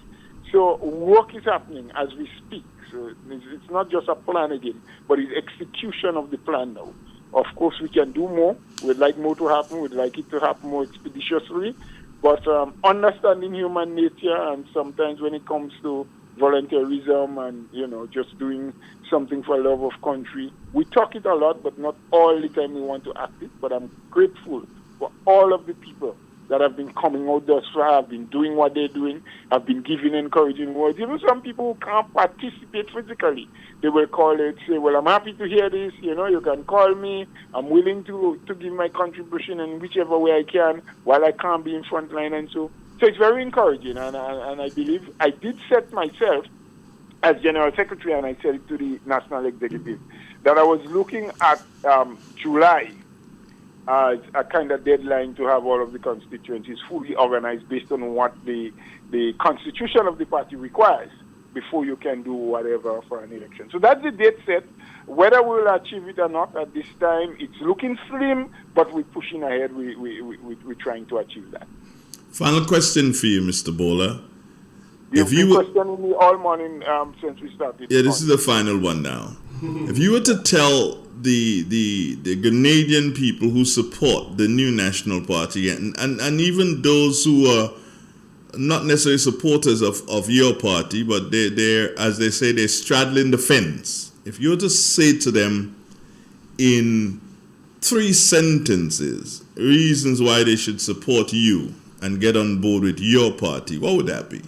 So work is happening as we speak. So it's not just a plan again, but it's execution of the plan now. Of course, we can do more. We'd like more to happen. We'd like it to happen more expeditiously. But understanding human nature, and sometimes when it comes to volunteerism and, just doing something for love of country, we talk it a lot, but not all the time we want to act it. But I'm grateful for all of the people that have been coming out thus far, have been doing what they're doing, have been giving encouraging words. Even some people who can't participate physically, they will call it, say, well, I'm happy to hear this, you can call me, I'm willing to give my contribution in whichever way I can while I can't be in front line and so. So it's very encouraging, and I believe I did set myself as General Secretary, and I said it to the National Executive, that I was looking at July as a kind of deadline to have all of the constituencies fully organized based on what the constitution of the party requires before you can do whatever for an election. So that's the date set. Whether we will achieve it or not at this time, it's looking slim, but we're pushing ahead. We're trying to achieve that. Final question for you, Mr. Bowler. You've been questioning me all morning since we started. Yeah, this is the final one now. If you were to tell the Grenadian people who support the new National Party and even those who are not necessarily supporters of your party, but they're, as they say, they're straddling the fence. If you were to say to them in 3 sentences reasons why they should support you and get on board with your party, what would that be?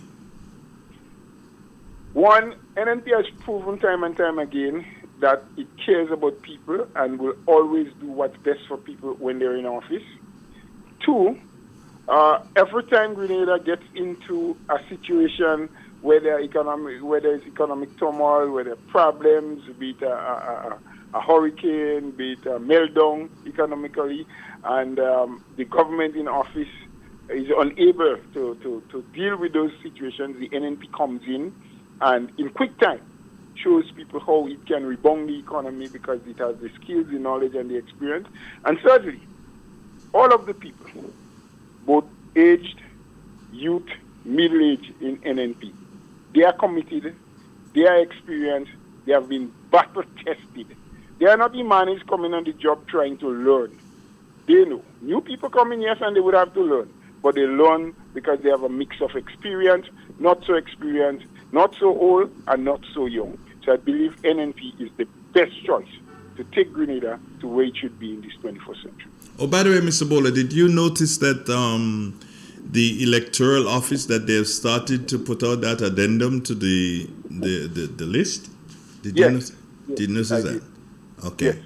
One, NNP has proven time and time again that it cares about people and will always do what's best for people when they're in office. 2, every time Grenada gets into a situation where there's economic turmoil, where there are problems, be it a hurricane, be it a meltdown economically, and the government in office is unable to deal with those situations, the NNP comes in and in quick time shows people how it can rebound the economy because it has the skills, the knowledge, and the experience. And thirdly, all of the people, both aged, youth, middle-aged in NNP, they are committed, they are experienced, they have been battle-tested. They are not Imanis coming on the job trying to learn. They know. New people come in, yes, and they would have to learn. But they learn because they have a mix of experience, not so experienced, not so old, and not so young. So I believe NNP is the best choice to take Grenada to where it should be in this 21st century. Oh, by the way, Mr. Bowler, did you notice that the electoral office, that they've started to put out that addendum to the list? Did you notice that? Okay. Yes.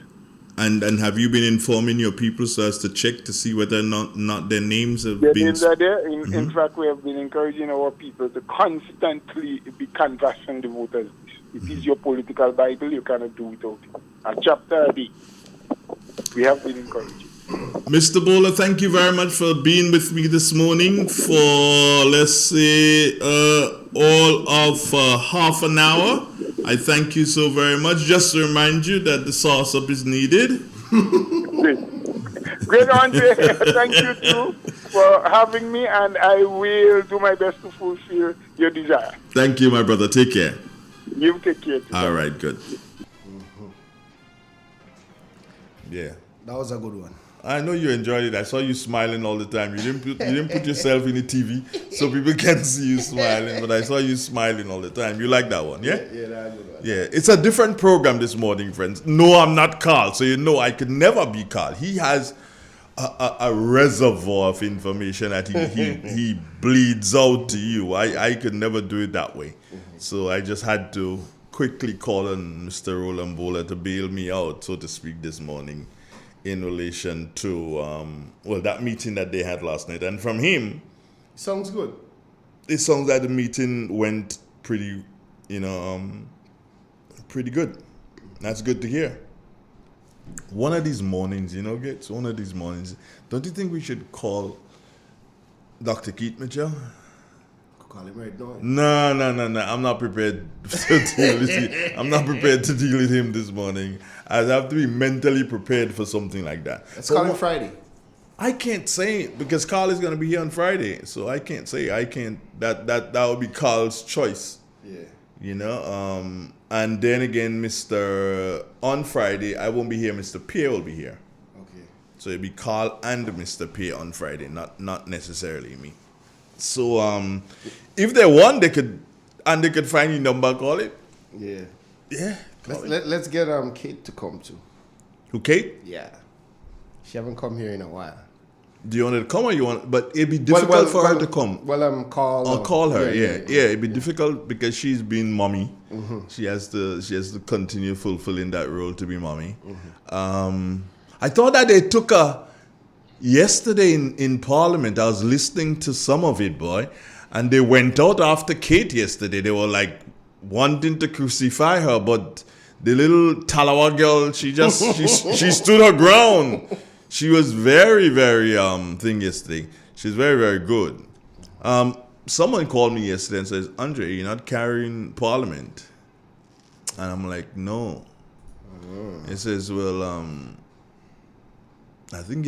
And have you been informing your people so as to check to see whether or not their names have been... Their names are there. In fact, we have been encouraging our people to constantly be canvassing the voters. It is your political Bible. You cannot do without it. A chapter a day. We have been encouraging. Mr. Bowler, thank you very much for being with me this morning for, let's say, all of half an hour. I thank you so very much. Just to remind you that the sauce-up is needed. Great, Andre. Thank you, too, for having me, and I will do my best to fulfill your desire. Thank you, my brother. Take care. You take care, too. All right, good. Yeah. That was a good one. I know you enjoyed it. I saw you smiling all the time. You didn't put yourself in the TV so people can see you smiling, but I saw you smiling all the time. You like that one, yeah? Yeah, that's good. Yeah, it's a different program this morning, friends. No, I'm not Carl, so you know I could never be Carl. He has a reservoir of information that he bleeds out to you. I could never do it that way. So I just had to quickly call on Mr. Roland Bowler to bail me out, so to speak, this morning in relation to, that meeting that they had last night. And from him... Sounds good. It sounds like the meeting went pretty good. That's good to hear. One of these mornings, Gates, don't you think we should call Dr. Keith Mitchell? Call him right now. No. I'm not prepared to deal with him. I'm not prepared to deal with him this morning. I'd have to be mentally prepared for something like that. Let's call him Friday. I can't say it because Carl is going to be here on Friday, so I can't say. That would be Carl's choice. Yeah. And then again, on Friday, I won't be here. Mr. Pierre will be here. Okay. So it'll be Carl and Mr. Pierre on Friday, not necessarily me. So if they want, they could find your number, call it. Yeah. Yeah. Let's get Kate to come too. Who, Kate? Yeah. She haven't come here in a while. Do you want her to come or you want? But it'd be difficult for her to come. Call. I'll call her. Yeah. It'd be yeah. difficult because she's been mommy. Mm-hmm. She has to continue fulfilling that role to be mommy. Mm-hmm. I thought that they took her yesterday in Parliament. I was listening to some of it, boy, and they went out after Kate yesterday. They were like wanting to crucify her, but the little Talawa girl, she stood her ground. She was very, very thing yesterday. She's very, very good. Someone called me yesterday and says, Andre, you're not carrying Parliament. And I'm like, no. It says, well, I think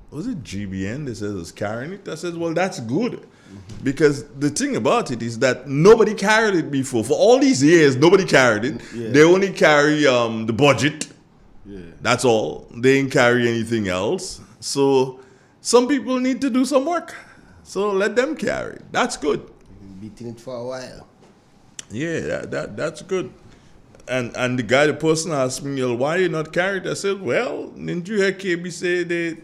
was it GBN? They said it was carrying it. I said, well, that's good. Because the thing about it is that nobody carried it before. For all these years, nobody carried it. Yeah. They only carry the budget. Yeah. That's all. They didn't carry anything else. So some people need to do some work. So let them carry it. That's good. You've been beating it for a while. Yeah, that's good. And the person asked me, well, why you not carry it? I said, well, didn't you hear KB say they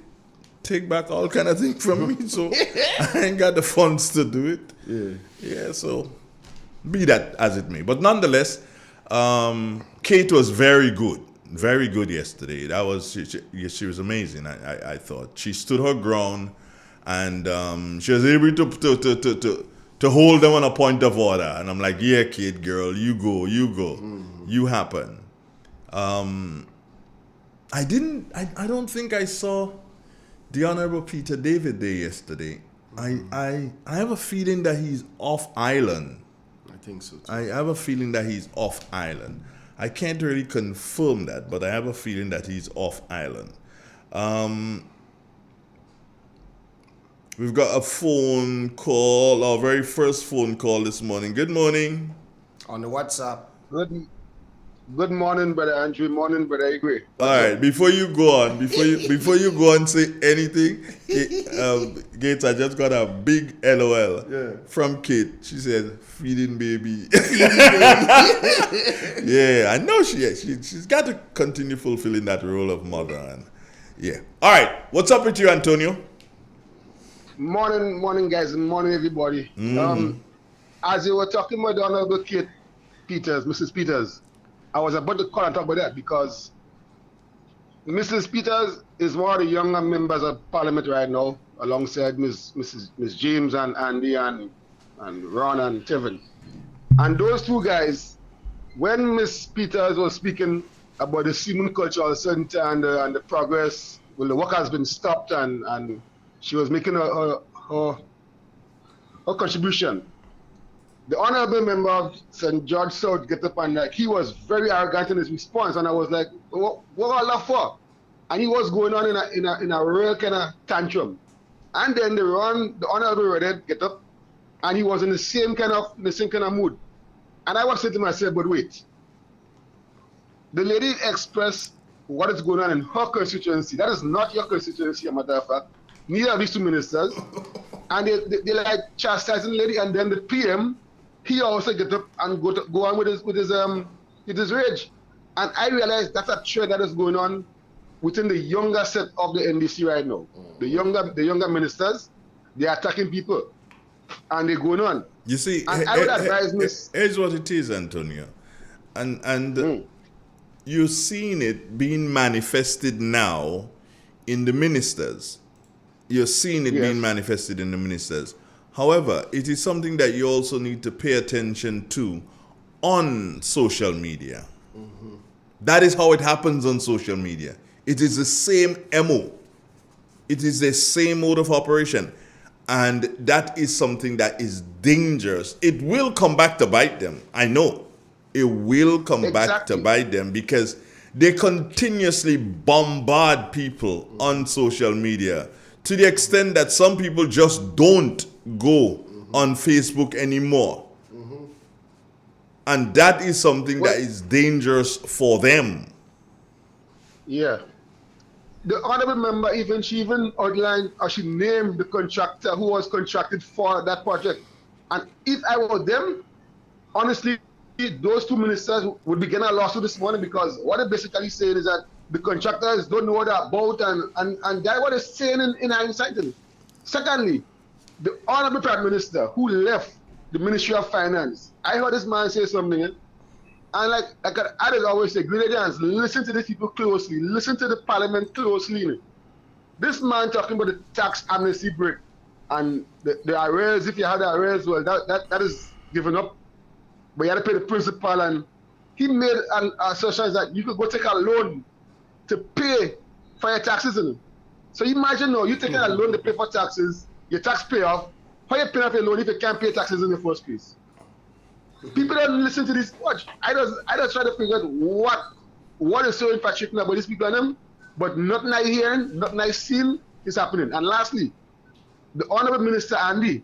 take back all kind of things from me? So I ain't got the funds to do it. Yeah, so be that as it may. But nonetheless, Kate was very good. Very good yesterday. That was she was amazing. I thought she stood her ground, and she was able to hold them on a point of order. And I'm like, yeah, Kate, girl, you go, you happen. I don't think I saw the Honorable Peter David there yesterday. I have a feeling that he's off island. I think so too. I have a feeling that he's off island. I can't really confirm that, but I have a feeling that he's off island. We've got a phone call, our very first phone call this morning. Good morning. On the WhatsApp. Good morning, Brother Andrew. Morning, Brother Igwe. All right, before you go on, before you go and say anything, Gates, I just got a big LOL from Kate. She said, "Feeding baby." Yeah, I know she's got to continue fulfilling that role of mother. And yeah. All right, what's up with you, Antonio? Morning, guys. Morning, everybody. As you were talking about the Honorable Kate Peters, Mrs. Peters, I was about to call and talk about that because Mrs. Peters is one of the younger members of Parliament right now, alongside Miss James and Andy and Ron and Tevin. And those two guys, when Miss Peters was speaking about the Seaman Cultural Center and the progress, well, the work has been stopped and she was making her contribution. The honorable member of St. George South get up and he was very arrogant in his response, and I was like, what all that for? And he was going on in a real kind of tantrum. And then the honorable Redhead get up, and he was in the same kind of mood. And I was saying to myself, but wait, the lady expressed what is going on in her constituency. That is not your constituency, a matter of fact. Neither of these two ministers. And they like chastising the lady, and then the PM, he also get up and go on with his rage. And I realized that's a trend that is going on within the younger set of the NDC right now. The younger ministers, they are attacking people, and they're going on. You see, and I would advise Miss. Here's what it is, Antonio, and you're seeing it being manifested now in the ministers. You're seeing it being manifested in the ministers. However, it is something that you also need to pay attention to on social media. Mm-hmm. That is how it happens on social media. It is the same MO. It is the same mode of operation. And that is something that is dangerous. It will come back to bite them. I know. It will come back to bite them because they continuously bombard people on social media to the extent that some people just don't go on Facebook anymore. And that is something that is dangerous for them. Yeah. The honorable member, she even outlined, or she named the contractor who was contracted for that project. And if I were them, honestly, those two ministers would be getting a lawsuit this morning, because what they're basically saying is that the contractors don't know what they're about, and that's what they're saying in hindsight. Secondly, the honorable Prime Minister who left the Ministry of Finance, I heard this man say something, and like I always say, Grenadians, listen to these people closely, listen to the Parliament closely. This man talking about the tax amnesty break and the arrears. If you have the arrears, well, that is given up, but you have to pay the principal. And he made an assertion that you could go take a loan to pay for your taxes. So imagine now, you taking a loan to pay for taxes, your tax payoff. How you pay off your loan if you can't pay taxes in the first place? People don't listen to this. Watch. I just try to figure out what is so infatuating about these people and them, but nothing I hearing, nothing I seen is happening. And lastly, the Honorable Minister Andy,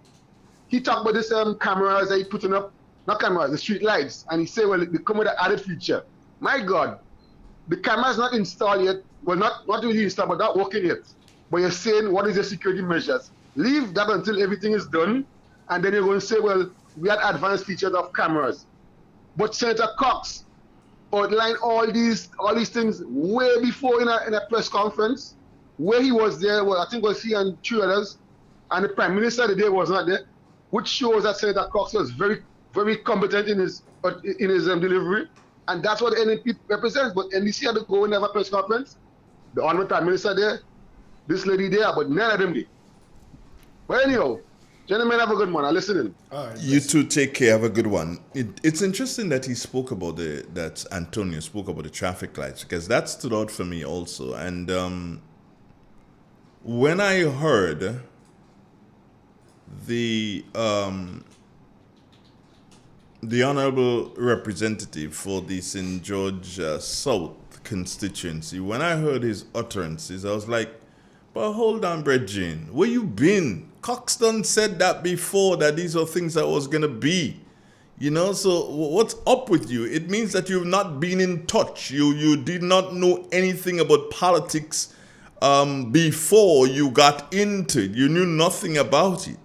he talked about this cameras that he putting up, not cameras, the street lights, and he said, well, they come with an added feature. My God, the camera's not installed yet. Well, not really installed, but not working yet. But you're saying, what is your security measures? Leave that until everything is done, and then you're going to say, well, we had advanced features of cameras. But Senator Cox outlined all these things way before in a press conference, where he was there. Well, I think it was he and two others, and the Prime Minister today was not there, which shows that Senator Cox was very, very competent in his delivery, and that's what the NNP represents. But NDC had to go and have a press conference. The Honorable Prime Minister there, this lady there, but none of them did. But anyhow, gentlemen, have a good one. I'm listening. All right, you two take care. Have a good one. It's interesting that he spoke about that Antonio spoke about the traffic lights, because that stood out for me also. And when I heard the honorable representative for the St. George South constituency, when I heard his utterances, I was like, but hold on, Bridget, where you been? Coxton said that before, that these are things that was going to be. So what's up with you? It means that you've not been in touch. You did not know anything about politics before you got into it. You knew nothing about it.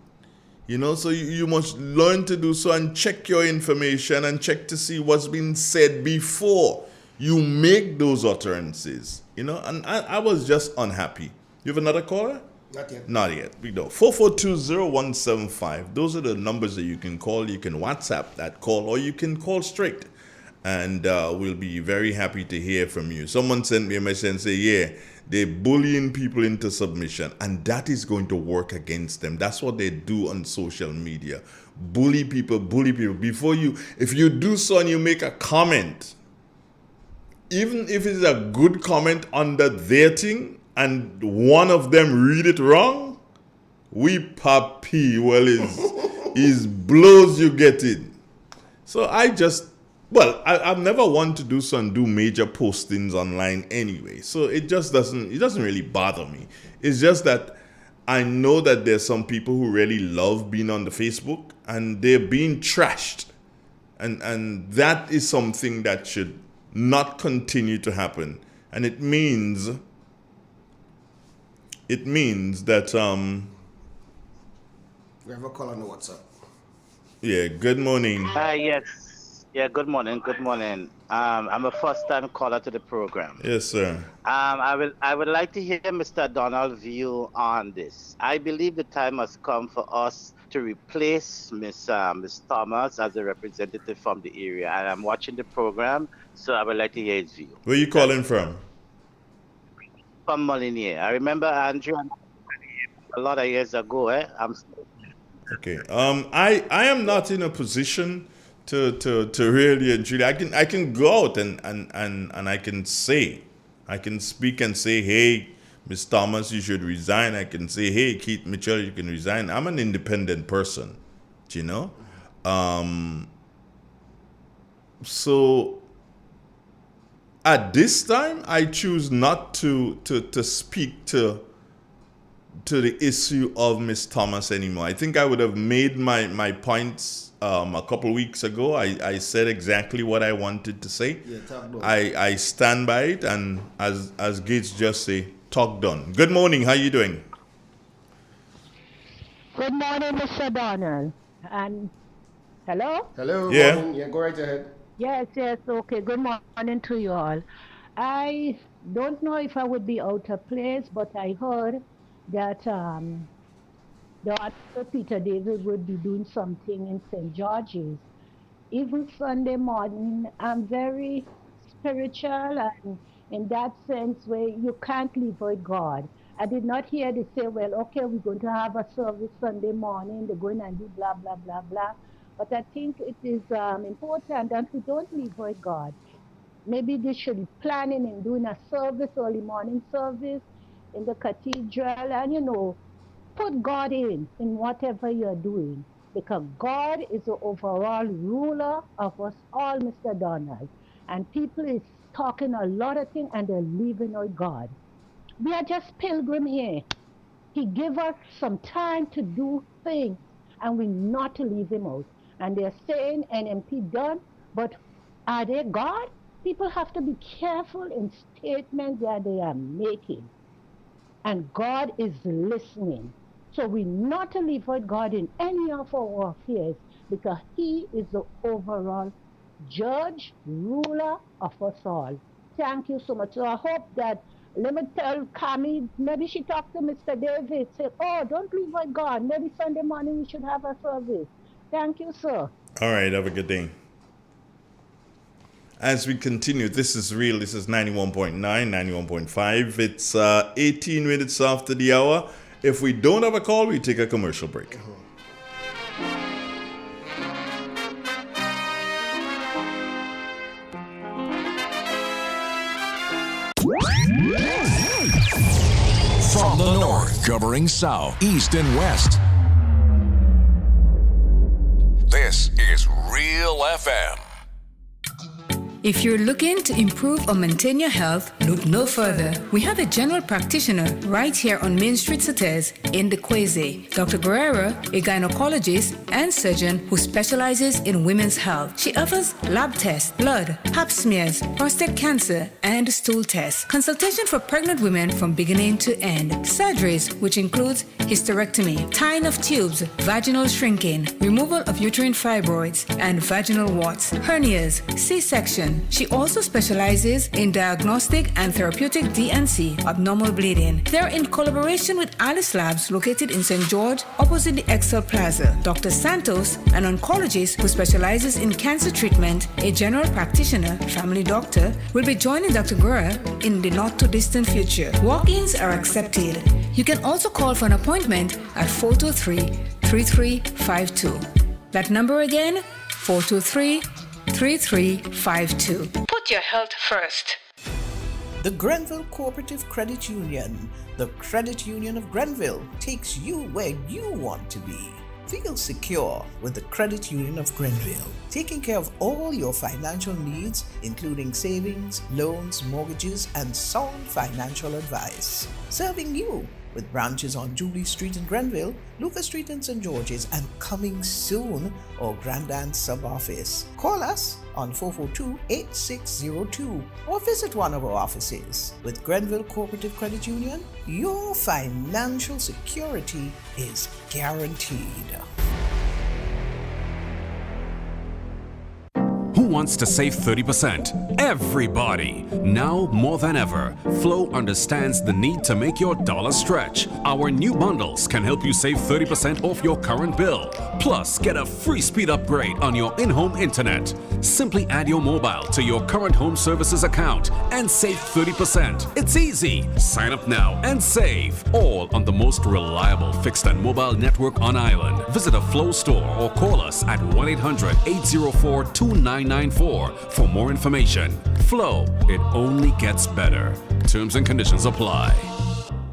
So you must learn to do so and check your information and check to see what's been said before you make those utterances. And I was just unhappy. You have another caller? Not yet. Not yet. We don't. 4420175. Those are the numbers that you can call. You can WhatsApp that call, or you can call straight. And we'll be very happy to hear from you. Someone sent me a message and say, yeah, they're bullying people into submission. And that is going to work against them. That's what they do on social media. Bully people. If you do so and you make a comment, even if it's a good comment under their thing, and one of them read it wrong, we papi, well, is blows you get it. So I've never wanted to do so and do major postings online anyway. So it doesn't really bother me. It's just that I know that there's some people who really love being on the Facebook, and they're being trashed. And that is something that should not continue to happen. And it means that We have a call on the WhatsApp. yeah, good morning. Yes. Yeah, good morning. Good morning. I'm a first-time caller to the program. Yes, sir. I would like to hear Mr. Donald's view on this. I believe the time has come for us to replace Miss Thomas as a representative from the area. And I'm watching the program, so I would like to hear his view. Where you calling from? From Molinier. I remember Andrew a lot of years ago. Okay. I am not in a position to really and truly. I can go out and I can speak and say, hey, Miss Thomas, you should resign. I can say, hey, Keith Mitchell, you can resign. I'm an independent person, you know. So at this time, I choose not to speak to the issue of Miss Thomas anymore. I think I would have made my points a couple weeks ago. I said exactly what I wanted to say. Yeah, talk done. I stand by it, and as Gates just say, talk done. Good morning. How you doing? Good morning, Mr. Donald. And hello? Hello. Yeah. Morning. Yeah, go right ahead. Yes, okay. Good morning to you all. I don't know if I would be out of place, but I heard that Dr. Peter David would be doing something in St. George's. Even Sunday morning, I'm very spiritual, and in that sense where you can't live with God. I did not hear they say, well, okay, we're going to have a service Sunday morning, they're going and do blah, blah, blah, blah. But I think it is important that we don't live with God. Maybe they should be planning and doing a service, early morning service in the cathedral, and put God in whatever you're doing, because God is the overall ruler of us all, Mr. Donald. And people is talking a lot of things and they're living with God. We are just pilgrim here. He give us some time to do things and we not to leave him out. And they're saying NMP done, but are they God? People have to be careful in statements that they are making. And God is listening. So we not to live with God in any of our affairs, because he is the overall judge, ruler of us all. Thank you so much. So I hope that, let me tell Kami, maybe she talked to Mr. David, say, oh, don't live with God. Maybe Sunday morning we should have a service. Thank you, sir. All right, have a good day. As we continue, this is real. This is 91.9, 91.5. It's 18 minutes after the hour. If we don't have a call, we take a commercial break. From the north, covering south, east, and west. This is Real FM. If you're looking to improve or maintain your health, look no further. We have a general practitioner right here on Main Street, Sautez in the Kweze. Dr. Guerrero, a gynecologist and surgeon who specializes in women's health. She offers lab tests, blood, pap smears, prostate cancer, and stool tests. Consultation for pregnant women from beginning to end. Surgeries, which includes hysterectomy, tying of tubes, vaginal shrinking, removal of uterine fibroids, and vaginal warts, hernias, C-section. She also specializes in diagnostic and therapeutic DNC, abnormal bleeding. They're in collaboration with Alice Labs, located in St. George, opposite the Excel Plaza. Dr. Santos, an oncologist who specializes in cancer treatment, a general practitioner, family doctor, will be joining Dr. Guerra in the not-too-distant future. Walk-ins are accepted. You can also call for an appointment at 423-3352. That number again, 423-3352. Put your health first. The Grenville Cooperative Credit Union, the credit union of Grenville, takes you where you want to be. Feel secure with the Credit Union of Grenville, taking care of all your financial needs, including savings, loans, mortgages, and sound financial advice. Serving you with branches on Jubilee Street in Grenville, Lucas Street in St. George's, and coming soon, our Grandin sub-office. Call us on 442-8602 or visit one of our offices. With Grenville Cooperative Credit Union, your financial security is guaranteed. Who wants to save 30%? Everybody! Now more than ever, Flow understands the need to make your dollar stretch. Our new bundles can help you save 30% off your current bill. Plus, get a free speed upgrade on your in-home internet. Simply add your mobile to your current home services account and save 30%. It's easy. Sign up now and save. All on the most reliable fixed and mobile network on island. Visit a Flow store or call us at 1-800-804-2994 for more information. Flow, it only gets better. Terms and conditions apply.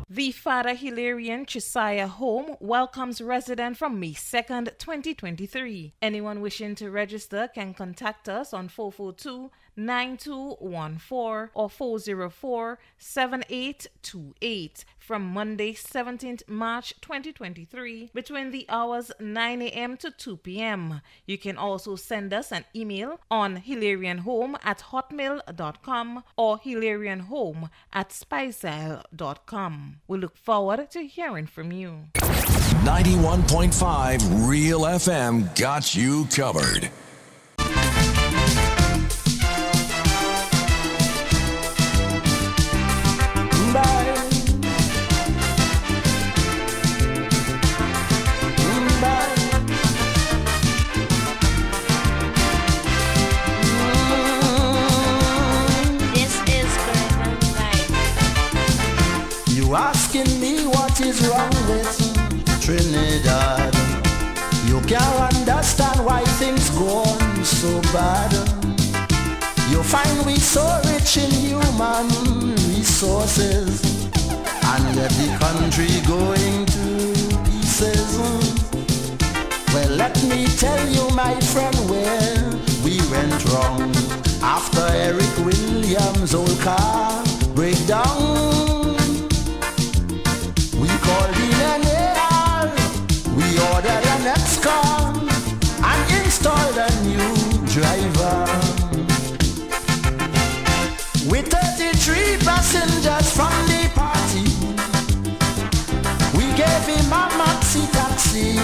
The Father Hilarion Chisaya Home welcomes residents from May 2nd, 2023. Anyone wishing to register can contact us on 442-9214 or 404-7828 from Monday 17th March 2023 between the hours 9 a.m. to 2 p.m. You can also send us an email on hilarionhome@hotmail.com or hilarionhome@spiceisle.com. We look forward to hearing from you. 91.5 Real FM got you covered. You asking me what is wrong with Trinidad? You can't understand why things go on so bad. You find we so rich in human resources, and yet the country going to pieces. Well, let me tell you, my friend, where we went wrong. After Eric Williams' old car breakdown, we called in an AR, we ordered an X-Car and installed a new driver. With 33 passengers from the party, we gave him a maxi taxi,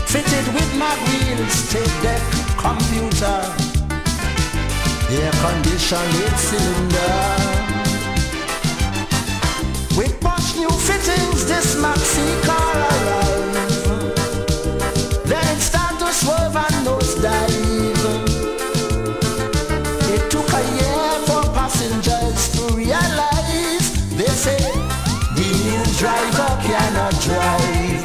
fitted with my wheels, tape deck, computer, air conditioned 8-cylinder. With posh new fittings, this maxi car arrived. Then it started to swerve and nosedive. It took a year for passengers to realize. They say the new driver cannot drive.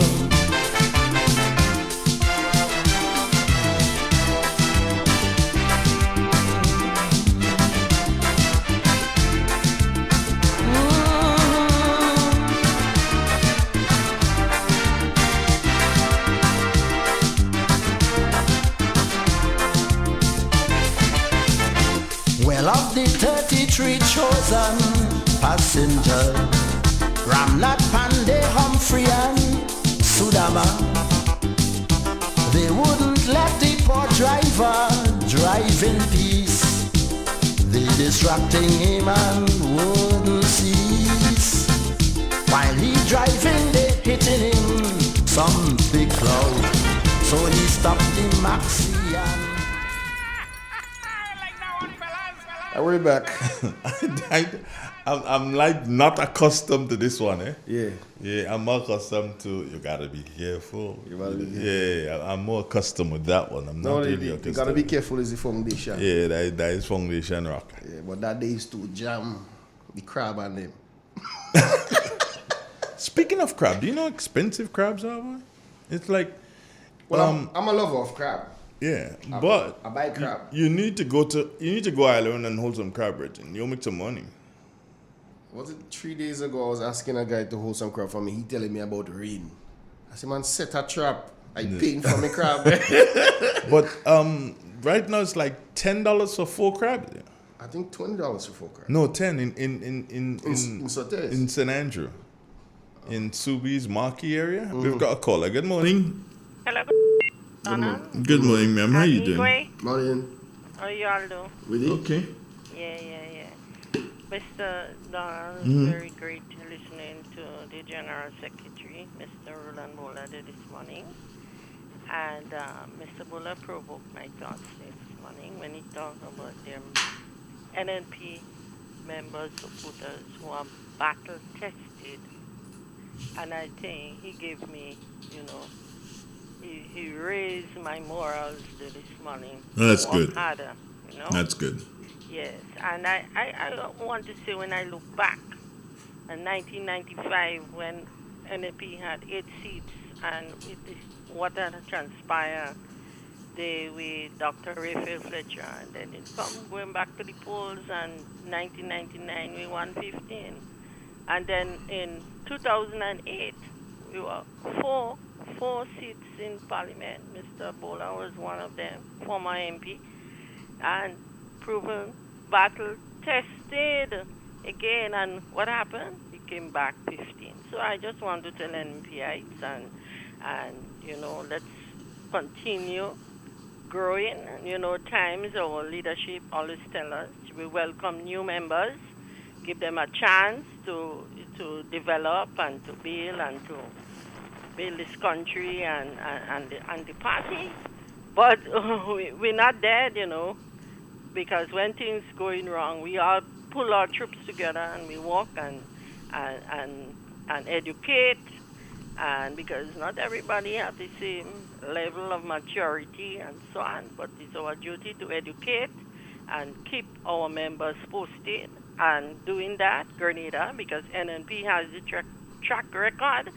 Of the 33 chosen passengers, Ramnat, Pandey, Humphrey and Sudama, they wouldn't let the poor driver drive in peace. They distracting him and wouldn't cease. While he driving, they hitting him some big cloud. So he stopped the maxi and we're back. I'm like not accustomed to this one, eh? Yeah, I'm more accustomed to you gotta be careful. Yeah, I'm more accustomed with that one. I'm not really accustomed. You gotta be careful is the foundation. Yeah, that is foundation rock. Yeah, but that day is to jam the crab and them. Speaking of crab, do you know how expensive crabs are, boy? It's like I'm a lover of crab. Yeah, I buy crab. You need to go island and hold some crab, Reggie. You'll make some money. Was it 3 days ago I was asking a guy to hold some crab for me. He telling me about rain. I said, man, set a trap. I paying for my crab. But right now it's like $10 for 4 crabs. Yeah. I think $20 for 4 crabs. No, 10 in St. Andrew. In Subi's Marquee area. We've got a caller. Good morning. Hello. Donald. Good morning, ma'am. How you doing? Igwe. Morning. How you all do? With you? Okay. Yeah. Mr. Donald, it's Mhm. very great listening to the General Secretary, Mr. Roland Bola, this morning. And Mr. Bola provoked my thoughts this morning when he talked about them NNP members, supporters who are battle tested. And I think he gave me, he raised my morals this morning. Oh, that's Work good. harder, That's good. Yes, and I want to say when I look back in 1995 when NAP had 8 seats and what had transpired there with Dr. Raphael Fletcher, and then it come going back to the polls, and 1999 we won 15. And then in 2008 we were four seats in parliament. Mr. Bola was one of them, former MP, and proven battle tested again. And what happened? He came back 15. So I just want to tell NPItes and let's continue growing. Times our leadership always tell us we welcome new members, give them a chance to develop and to build this country and the party. But we're not dead, because when things going wrong, we all pull our troops together and we walk and educate, and because not everybody has the same level of maturity and so on, but it's our duty to educate and keep our members posted and doing that, Grenada, because NNP has the track record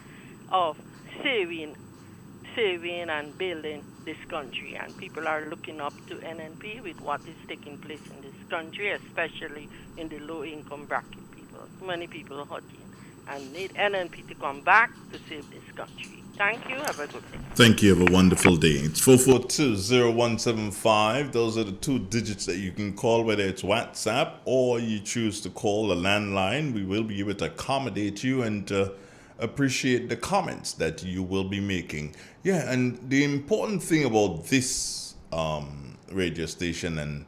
of saving and building this country, and people are looking up to NNP with what is taking place in this country, especially in the low-income bracket people. Many people are hurting and need NNP to come back to save this country. Thank you. Have a good day. Thank you. Have a wonderful day. It's 442-0175. Those are the 2 digits that you can call, whether it's WhatsApp or you choose to call the landline. We will be able to accommodate you and appreciate the comments that you will be making. Yeah, and the important thing about this radio station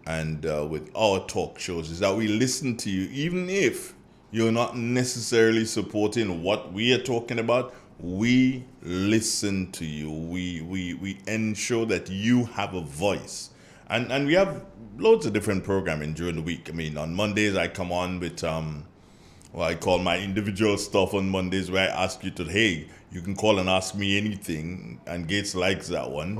and with our talk shows is that we listen to you, even if you're not necessarily supporting what we are talking about. We listen to you. We ensure that you have a voice, and we have loads of different programming during the week. I mean, on Mondays I come on with I call my individual stuff on Mondays, where I ask you to, hey, you can call and ask me anything, and Gates likes that one.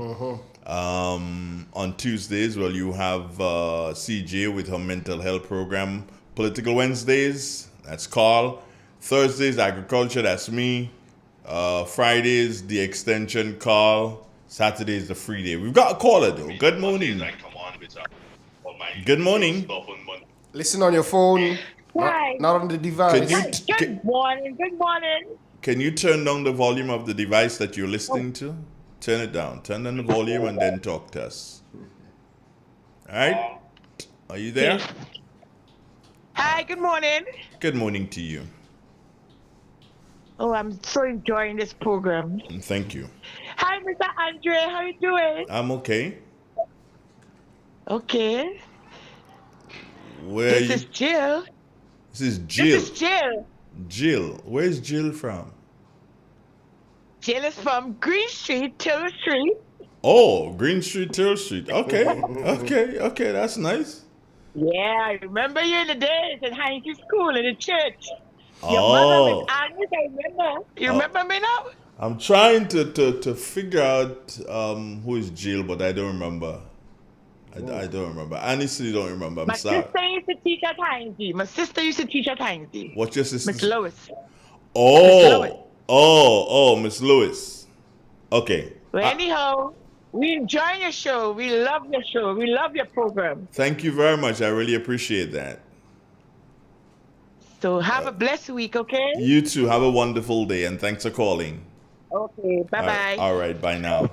On Tuesdays, well, you have CJ with her mental health program. Political Wednesdays, that's Carl. Thursdays, agriculture, that's me. Fridays, the extension, Carl. Saturdays, the free day. We've got a caller though. Good morning. Good morning. Listen on your phone, Hi. not on the device. Good morning. Can you turn down the volume of the device that you're listening to? Turn it down. Turn down the volume and then talk to us. All right? Are you there? Hi, good morning. Good morning to you. Oh, I'm so enjoying this program. Thank you. Hi, Mr. Andre. How you doing? I'm okay. Okay. This is Jill. This is Jill. This is Jill. Jill. Where's Jill from? Jill is from Green Street, Taylor Street. Oh, Green Street, Taylor Street. Okay. Okay. That's nice. Yeah, I remember you in the days at Heineke School in the church. Your mother was Agnes, I remember. You remember me now? I'm trying to figure out who is Jill, but I don't remember. I don't remember. I honestly don't remember. I'm sorry. My sister used to teach at Heineke. What's your sister? Miss Lois. Oh, Miss Lewis. Okay. Well, anyhow, we enjoy your show. We love your show. We love your program. Thank you very much. I really appreciate that. So have a blessed week, okay? You too. Have a wonderful day, and thanks for calling. Okay, bye-bye. All right, bye now.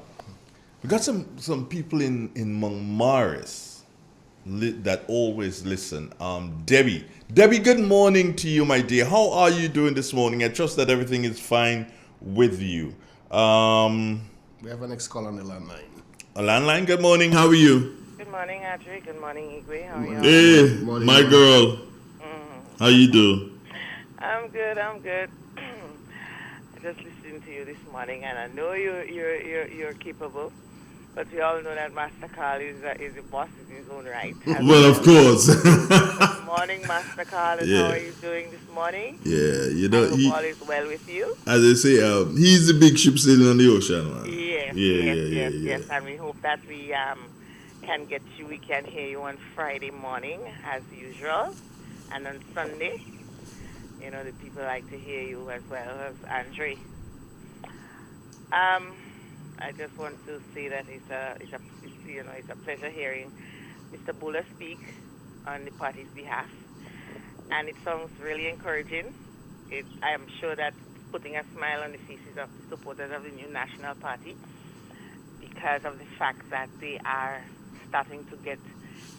We got some people in Montmaris that always listen. Debbie, good morning to you, my dear. How are you doing this morning? I trust that everything is fine with you. We have our next call on the landline. A landline, good morning, how are you? Good morning, Audrey. Good morning, Igwe. How are you? Hey, my girl. How you do? I'm good. I just listened to you this morning, and I know you're capable. But we all know that Master Carl is a boss in his own right. Well, of course. Good morning, Master Carl. And how are you doing this morning? Yeah, you I know, hope all is well with you. as I say, he's the big ship sailing on the ocean, man. Yes. And we hope that we we can hear you on Friday morning as usual, and on Sunday. You know, the people like to hear you as well as Andre. I just want to say that it's a pleasure hearing Mr. Bowler speak on the party's behalf, and it sounds really encouraging. I am sure that it's putting a smile on the faces of the supporters of the new National Party because of the fact that they are starting to get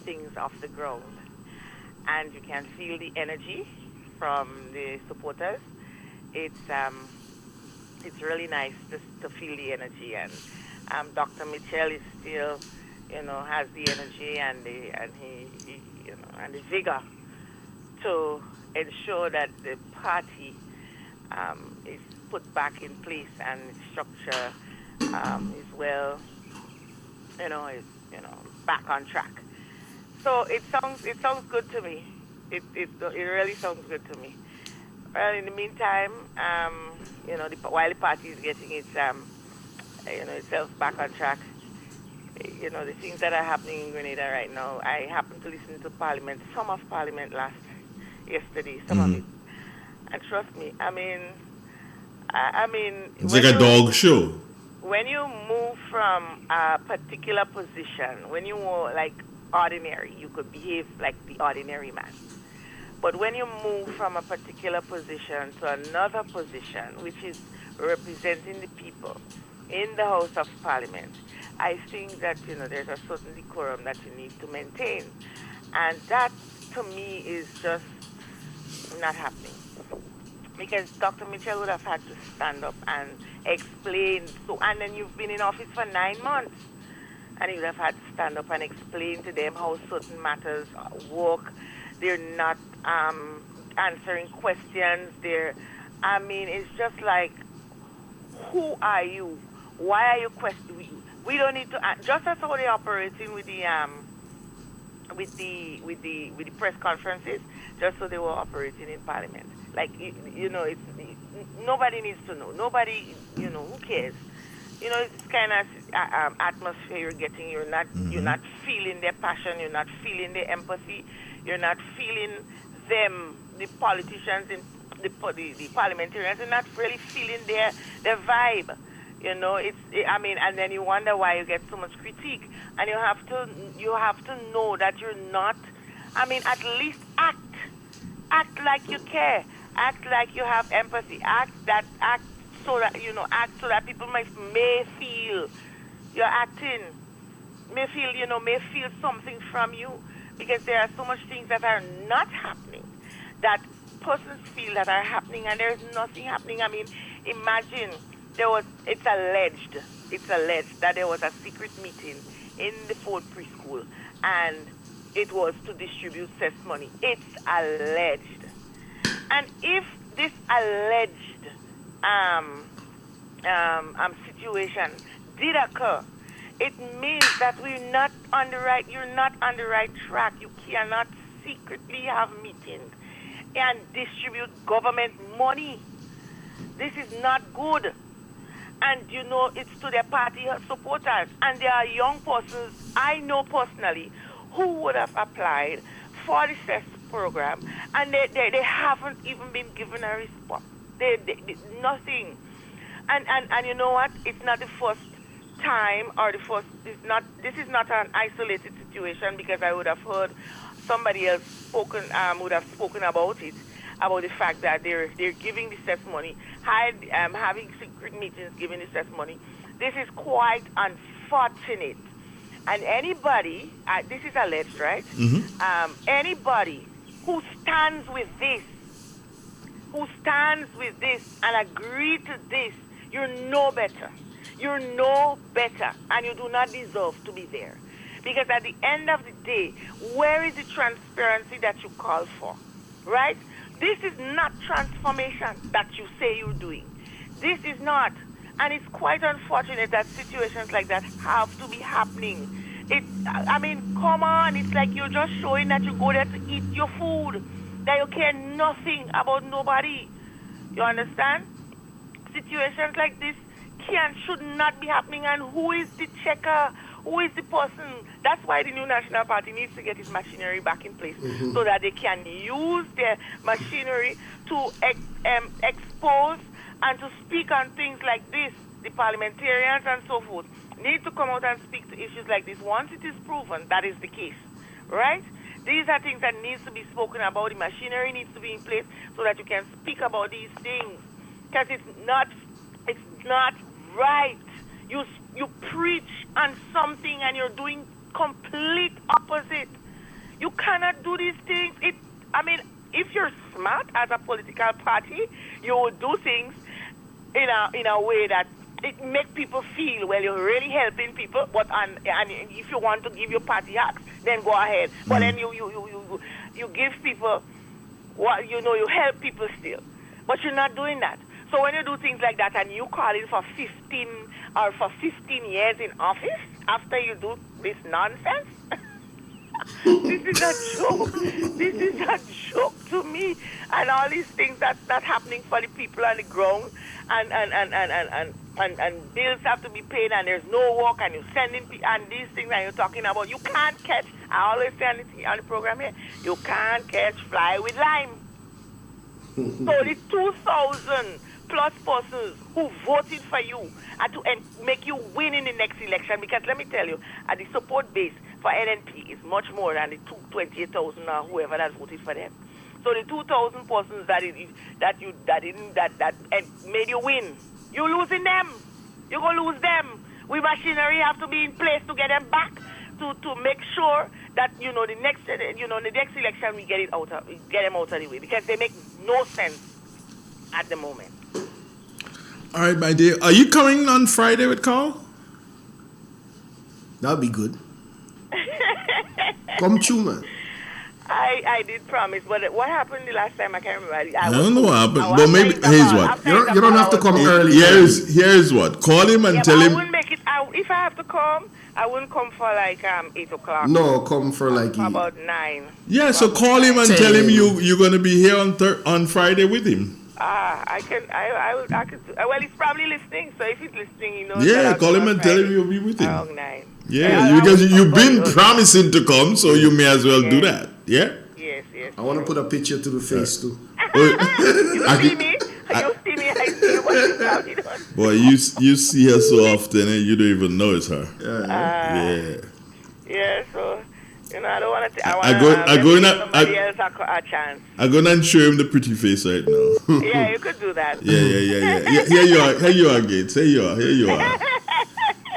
things off the ground, and you can feel the energy from the supporters. It's really nice to feel the energy, and Dr. Mitchell is still, has the energy and the vigor to ensure that the party is put back in place and its structure is well, back on track. So it sounds good to me. It really sounds good to me. Well, in the meantime, while the party is getting itself back on track, the things that are happening in Grenada right now. I happened to listen to some of Parliament yesterday, some of it, and trust me, I mean, it's like a dog show. When you move from a particular position, when you were like ordinary, you could behave like the ordinary man. But when you move from a particular position to another position, which is representing the people in the House of Parliament, I think that, there's a certain decorum that you need to maintain. And that, to me, is just not happening. Because Dr. Mitchell would have had to stand up and explain. And then you've been in office for 9 months. And you would have had to stand up and explain to them how certain matters work. They're not answering questions. It's just like, who are you? Why are you questioning? We don't need to. Just as how they're operating with the press conferences, just so they were operating in Parliament. Like it's nobody needs to know. Nobody, who cares? It's kind of atmosphere you're getting. You're not feeling their passion. You're not feeling their empathy. You're not feeling them, the politicians and the parliamentarians. You're not really feeling their vibe. And then you wonder why you get so much critique. And you have to know that you're not. At least act like you care. Act like you have empathy. Act so that people may feel you're acting. May feel something from you. Because there are so much things that are not happening that persons feel that are happening, and there's nothing happening. Imagine it's alleged that there was a secret meeting in the Ford preschool, and it was to distribute cess money. It's alleged. And if this alleged situation did occur, it means that you're not on the right track. You cannot secretly have meetings and distribute government money. This is not good. And it's to their party supporters. And there are young persons I know personally who would have applied for the CES program, and they haven't even been given a response. They nothing. And you know what? It's not the first time this is not an isolated situation, because I would have heard somebody else would have spoken about it, about the fact that they're giving the cess money, having secret meetings, giving the cess money. This is quite unfortunate. And anybody, this is alleged, right? Anybody who stands with this and agree to this, you know better. You know better, and you do not deserve to be there. Because at the end of the day, where is the transparency that you call for? Right? This is not transformation that you say you're doing. This is not. And it's quite unfortunate that situations like that have to be happening. I mean, come on. It's like you're just showing that you go there to eat your food, that you care nothing about nobody. You understand? Situations like this should not be happening. And who is the checker? Who is the person? That's why the new National Party needs to get its machinery back in place so that they can use their machinery to expose and to speak on things like this. The parliamentarians and so forth need to come out and speak to issues like this once it is proven that is the case, right? These are things that needs to be spoken about. The machinery needs to be in place so that you can speak about these things, because it's not right. You preach on something and you're doing complete opposite. You cannot do these things. If you're smart as a political party, you would do things in a way that it make people feel, well, you're really helping people, but and if you want to give your party hacks, then go ahead. But then you give people what you help people still. But you're not doing that. So when you do things like that and you call it for 15 years in office after you do this nonsense, this is a joke. This is a joke to me. And all these things that's happening for the people on the ground, and bills have to be paid, and there's no work, and you're sending and these things that you're talking about. You can't catch. I always say on the program here, you can't catch fly with lime. So the 2,000 plus persons who voted for you and to make you win in the next election, because let me tell you, the support base for NNP is much more than the 28,000 or whoever that voted for them. So the 2,000 persons that made you win, you're losing them. You're gonna lose them. We machinery have to be in place to get them back to make sure that the next election we get them out of the way, because they make no sense at the moment. All right, my dear. Are you coming on Friday with Carl? That'll be good. Come true, man. I did promise, but what happened the last time? I can't remember. I don't know what happened. Well, maybe here's what. You don't have to come early. Here's what. Call him and tell him. I wouldn't make it. If I have to come, I wouldn't come for like 8 o'clock. No, come for like about 9. Yeah, so call him and tell him you're gonna be here on Friday with him. I can. Well, he's probably listening. So if he's listening, he knows. Yeah, call him and tell him you'll be with him. Around 9. Yeah, because you've been promising to come, so you may as well do that. Yeah. Yes. I want to put a picture to the face too. You see me? I see you. What you talking about? Boy, you see her so often, and you don't even know it's her. Yeah. So. I don't want to. I go in somebody else a chance. I go and show him the pretty face right now. Yeah, you could do that. Yeah. Here you are, Gates. Here you are.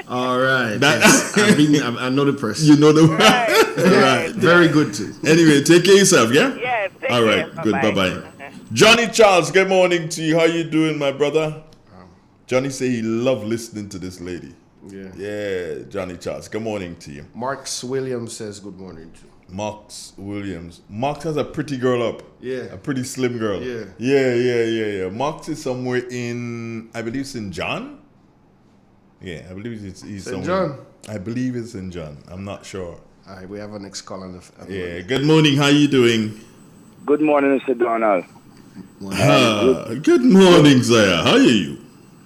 All right. I know the person. You know the right. Very good too. Anyway, take care of yourself, yeah? Yes. All right. Good. Bye. Johnny Charles, good morning to you. How you doing, my brother? Johnny say he loved listening to this lady. Yeah, Johnny Charles. Good morning to you. Marks Williams says good morning to you. Marks Williams. Marks has a pretty girl up. Yeah. A pretty slim girl. Yeah. Marks is somewhere in, I believe, St. John. Yeah, I believe he's St. somewhere. John. I believe it's St. John. I'm not sure. All right, we have our next call on the Yeah. Good morning. How you doing? Good morning, Mr. Donald. Good morning, Zaya. How are you?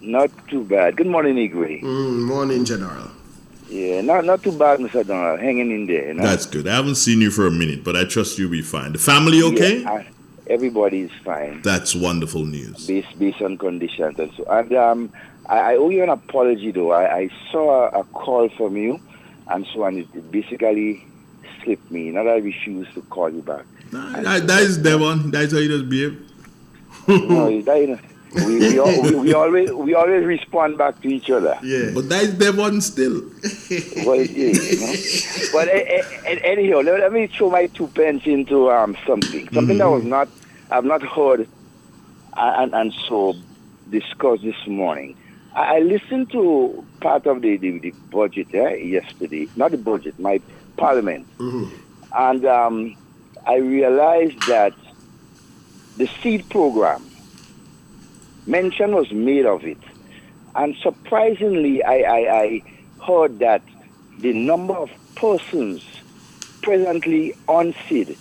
Not too bad. Good morning, Igwe. Morning, General. Yeah, not too bad, Mr. Donald. Hanging in there. That's good. I haven't seen you for a minute, but I trust you'll be fine. The family okay? Yeah, everybody is fine. That's wonderful news. Based on conditions and so. And I owe you an apology, though. I saw a call from you, and so on. It basically slipped me. Not that I refused to call you back. That is Devon. That's how you just behave. No, we always respond back to each other. Yeah, but that is Devon still. Well, it is, But anyhow, let me throw my 2 pence into something that I've not heard and so discussed this morning. I listened to part of the budget yesterday, not the budget, my parliament. And I realized that the seed program, mention was made of it. And surprisingly, I heard that the number of persons presently on seed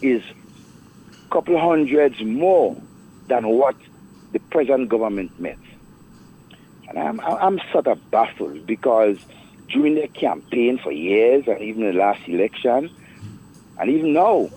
is a couple hundreds more than what the present government met. And I'm sort of baffled because during their campaign for years and even the last election, and even now,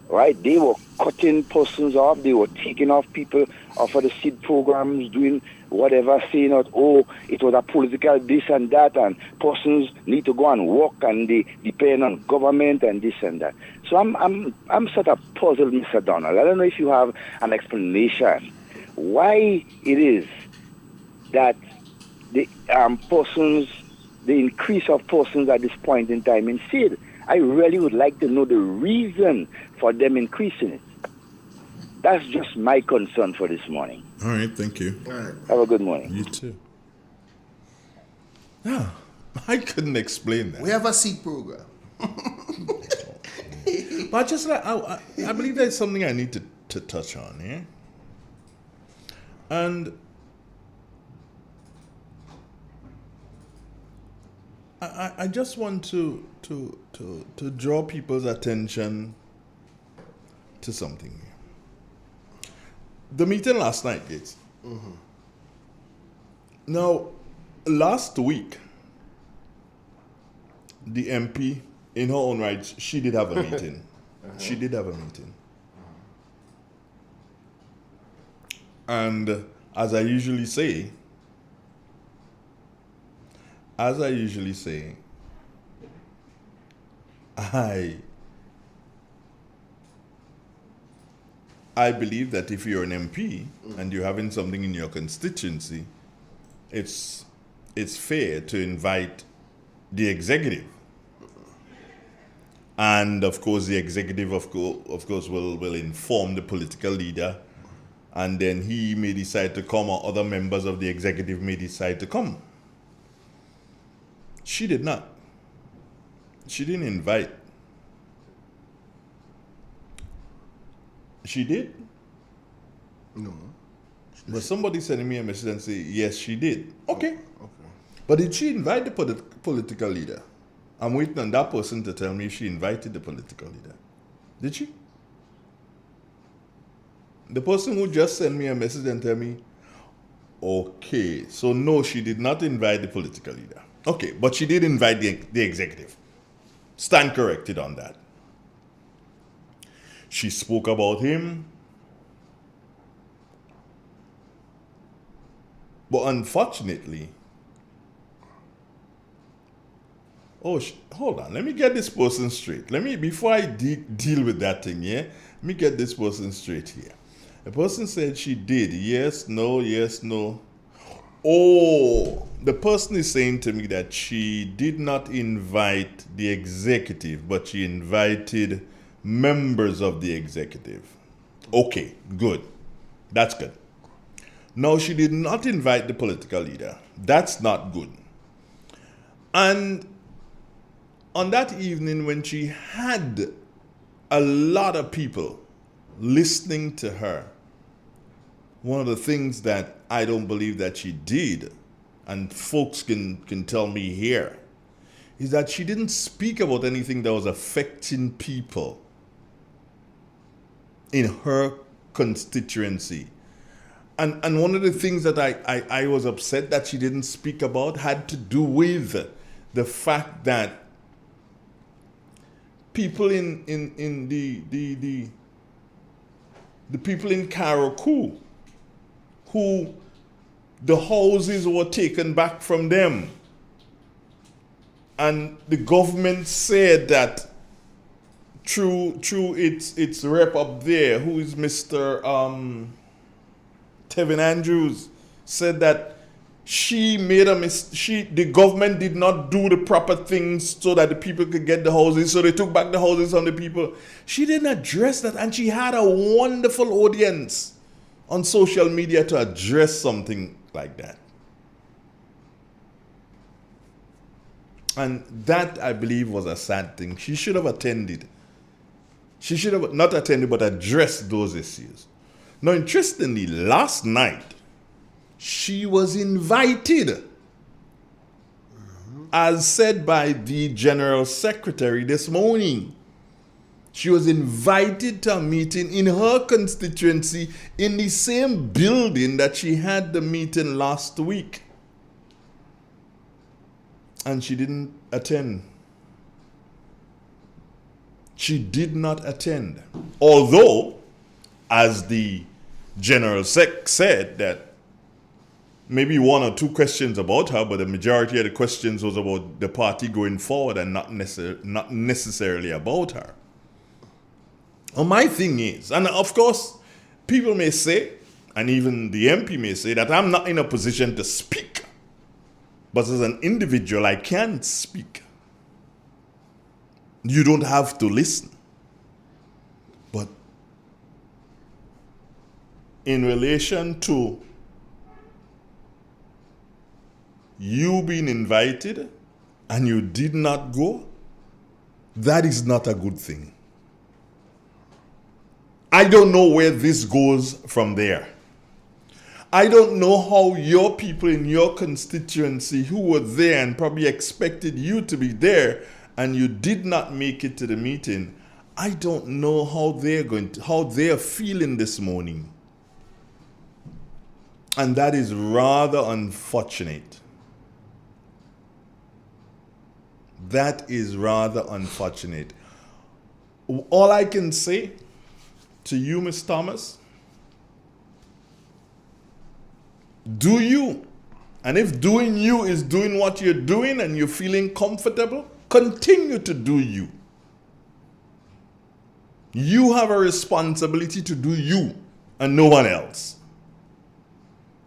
right, they were cutting persons off, they were taking off people off of the seed programs, doing whatever, saying that, oh, it was a political this and that, and persons need to go and work and they depend on government and this and that. So I'm sort of puzzled, Mr. Donald. I don't know if you have an explanation why it is that the persons, the increase of persons at this point in time in seed. I really would like to know the reason for them increasing it. That's just my concern for this morning. All right, thank you. All right. Have a good morning. You too. Yeah, I couldn't explain that. We have a seed program. But just like, I believe there's something I need to touch on, yeah? And I just want to draw people's attention to something. The meeting last night, Gates. Now, last week, the MP, in her own right, she did have a meeting. She did have a meeting. And as I usually say, I believe that if you're an MP and you're having something in your constituency, it's fair to invite the executive. And of course, the executive, of course, will inform the political leader, and then he may decide to come, or other members of the executive may decide to come. She did not. She didn't invite. She did? No. But somebody sending me a message and say, yes, she did. Okay. But did she invite the political leader? I'm waiting on that person to tell me if she invited the political leader. Did she? The person who just sent me a message and tell me, okay, so no, she did not invite the political leader. Okay, but she did invite the executive. Stand corrected on that. She spoke about him. But unfortunately, hold on, let me get this person straight. Before I deal with that thing, yeah? Let me get this person straight here. The person said she did. Yes, no, yes, no. Oh, the person is saying to me that she did not invite the executive, but she invited members of the executive. Okay, good. That's good. No, she did not invite the political leader. That's not good. And on that evening, when she had a lot of people listening to her, one of the things that I don't believe that she did, and folks can tell me here, is that she didn't speak about anything that was affecting people in her constituency. And one of the things that I was upset that she didn't speak about had to do with the fact that people in the people in Karakou, who the houses were taken back from them, and the government said that through its rep up there, who is Mr. Tevin Andrews, said that the government did not do the proper things so that the people could get the houses, so they took back the houses from the people. She didn't address that, and she had a wonderful audience on social media to address something like that. And that, I believe, was a sad thing. She should have attended. She should have not attended, but addressed those issues. Now, interestingly, last night, she was invited, as said by the General Secretary this morning. She was invited to a meeting in her constituency in the same building that she had the meeting last week. And she didn't attend. She did not attend. Although, as the General Sec said, that maybe one or two questions about her, but the majority of the questions was about the party going forward and not necessarily about her. Well, my thing is, and of course, people may say, and even the MP may say, that I'm not in a position to speak. But as an individual, I can speak. You don't have to listen. But in relation to you being invited and you did not go, that is not a good thing. I don't know where this goes from there. I don't know how your people in your constituency who were there and probably expected you to be there and you did not make it to the meeting, I don't know how they're feeling this morning. And that is rather unfortunate. That is rather unfortunate. All I can say to you, Ms. Thomas, do you. And if doing you is doing what you're doing and you're feeling comfortable, continue to do you. You have a responsibility to do you and no one else.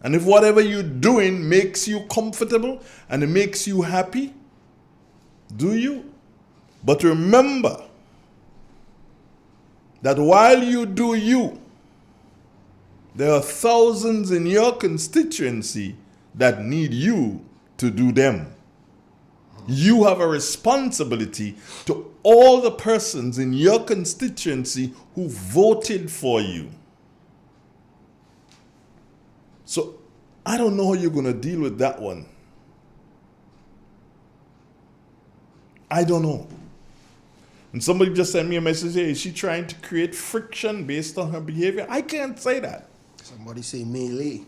And if whatever you're doing makes you comfortable and it makes you happy, do you. But remember that while you do you, there are thousands in your constituency that need you to do them. You have a responsibility to all the persons in your constituency who voted for you. So I don't know how you're going to deal with that one. I don't know. And somebody just sent me a message, hey, is she trying to create friction based on her behavior? I can't say that. Somebody say melee.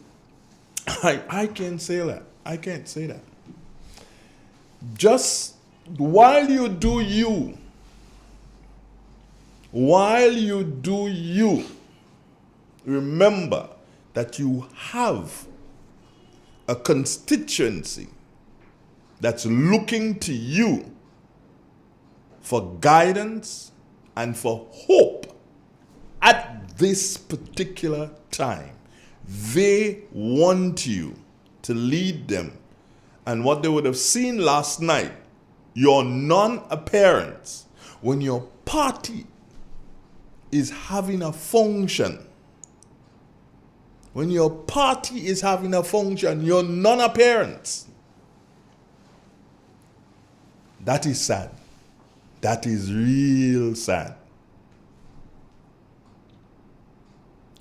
I can't say that. I can't say that. Just while you do you, remember that you have a constituency that's looking to you for guidance and for hope at this particular time. They want you to lead them. And what they would have seen last night, your non-appearance, when your party is having a function, your non-appearance, that is sad. That is real sad.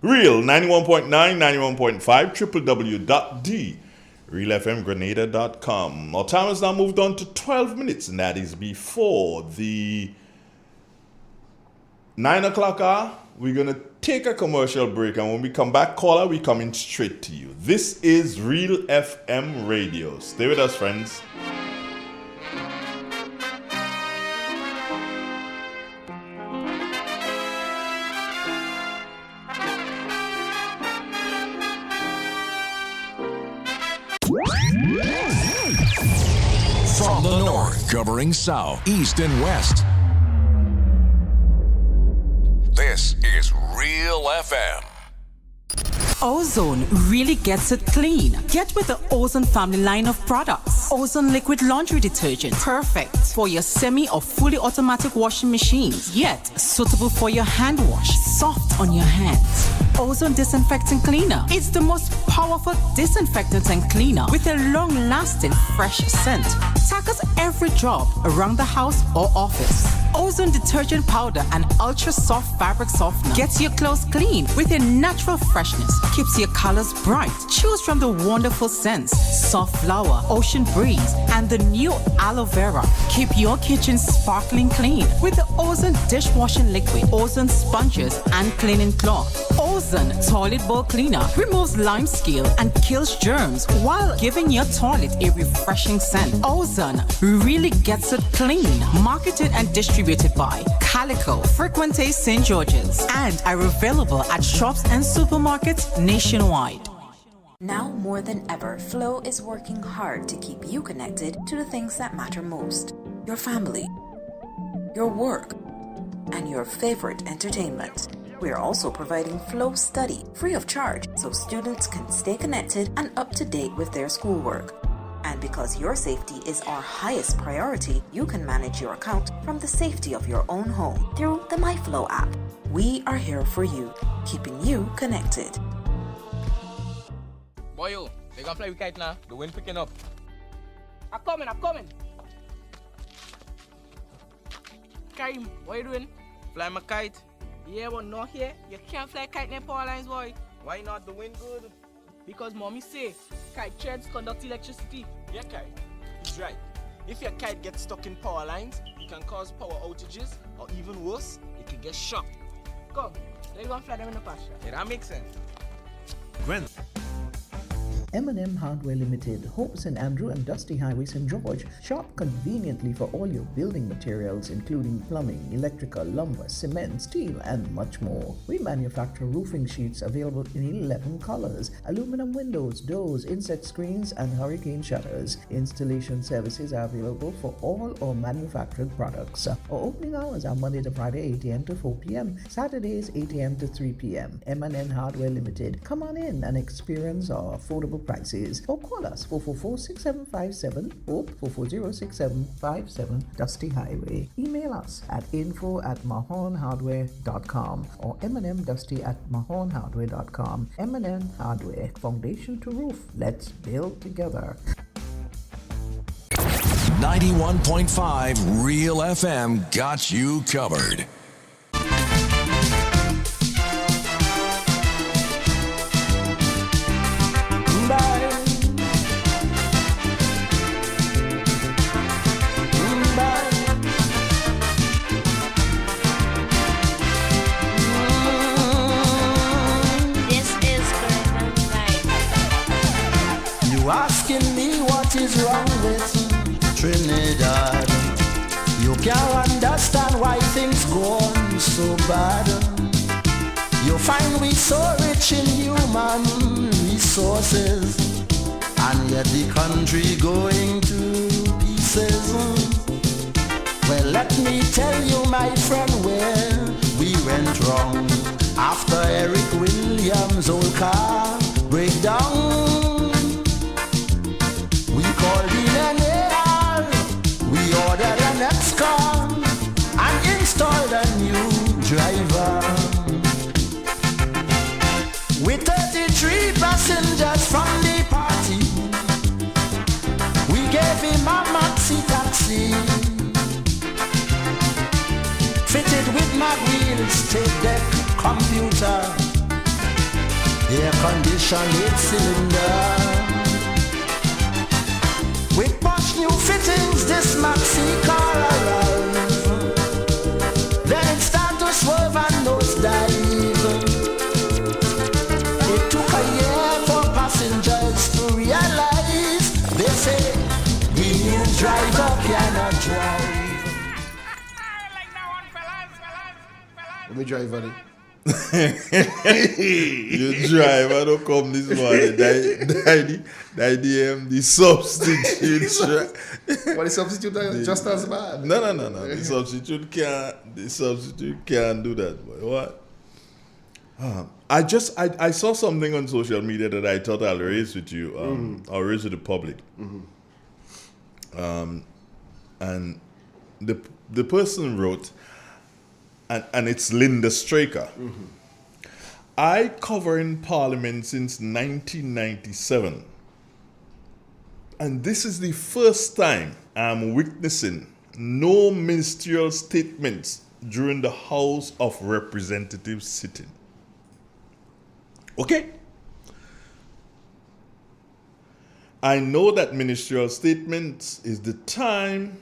Real 91.9, 91.5, www.realfmgrenada.com. Our time has now moved on to 12 minutes, and that is before the 9 o'clock hour. We're going to take a commercial break, and when we come back, caller, we're coming straight to you. This is Real FM Radio. Stay with us, friends. From the north, covering south, east, and west. This is Real FM. Ozone really gets it clean. Get with the Ozone family line of products. Ozone liquid laundry detergent. Perfect for your semi or fully automatic washing machines. Yet suitable for your hand wash, soft on your hands. Ozone Disinfectant Cleaner. It's the most powerful disinfectant and cleaner with a long-lasting fresh scent. Tackles every job around the house or office. Ozone detergent powder and ultra soft fabric softener gets your clothes clean with a natural freshness, keeps your colors bright. Choose from the wonderful scents: soft flower, ocean breeze, and the new aloe vera. Keep your kitchen sparkling clean with the Ozone dishwashing liquid, Ozone sponges, and cleaning cloth. Ozone toilet bowl cleaner removes lime scale and kills germs while giving your toilet a refreshing scent. Ozone really gets it clean. Marketed and distributed by Calico, Frequente St. George's, and are available at shops and supermarkets nationwide. Now more than ever, Flow is working hard to keep you connected to the things that matter most: your family, your work, and your favorite entertainment. We are also providing Flow Study free of charge so students can stay connected and up to date with their schoolwork. And because your safety is our highest priority, you can manage your account from the safety of your own home through the MyFlow app. We are here for you, keeping you connected. Boy, yo, they gonna fly with kite now. The wind picking up. I'm coming. Karim, what you doing? Fly my kite. Yeah, but not here. You can't fly kite near power lines, boy. Why not? The wind good. Because mommy say kite threads conduct electricity. Yeah, kite. He's right. If your kite gets stuck in power lines, it can cause power outages, or even worse, it can get shocked. Come, let's go and fly them in the pasture. Yeah, that makes sense. Gwen. M&M Hardware Limited, Hope St. Andrew and Dusty Highway St. George. Shop conveniently for all your building materials including plumbing, electrical, lumber, cement, steel, and much more. We manufacture roofing sheets available in 11 colors, aluminum windows, doors, insect screens, and hurricane shutters. Installation services are available for all our manufactured products. Our opening hours are Monday to Friday 8 a.m. to 4 p.m., Saturdays 8 a.m. to 3 p.m. M&M Hardware Limited. Come on in and experience our affordable prices, or call us 444-6757 or 440-6757 Dusty Highway. Email us at info@mahonhardware.com or mnmdusty@mahonhardware.com. M&M Hardware, foundation to roof. Let's build together. 91.5 Real FM got you covered. You asking me what is wrong with Trinidad? You can't understand why things go on so bad. You find we so rich in human resources, and yet the country going to pieces. Well, let me tell you, my friend, where we went wrong. After Eric Williams' old car breakdown, we called in an AR, we ordered an X-car and installed a new driver. With 33 passengers from the party, we gave him a maxi taxi, fitted with mag wheels, tape deck, computer, air conditioned 8-cylinder. With posh new fittings, this maxi car arrived. Then it started to swerve and nosedive. It took a year for passengers to realize. They say the new driver cannot drive. Let me drive, buddy. You drive, I don't come this morning. The substitute. But the substitute is just as bad. No. The substitute can't do that. Boy. What? I saw something on social media that I thought I'll raise with you, or raise with the public. And the person wrote, and it's Linda Straker. I cover in Parliament since 1997. And this is the first time I'm witnessing no ministerial statements during the House of Representatives sitting. Okay? I know that ministerial statements is the time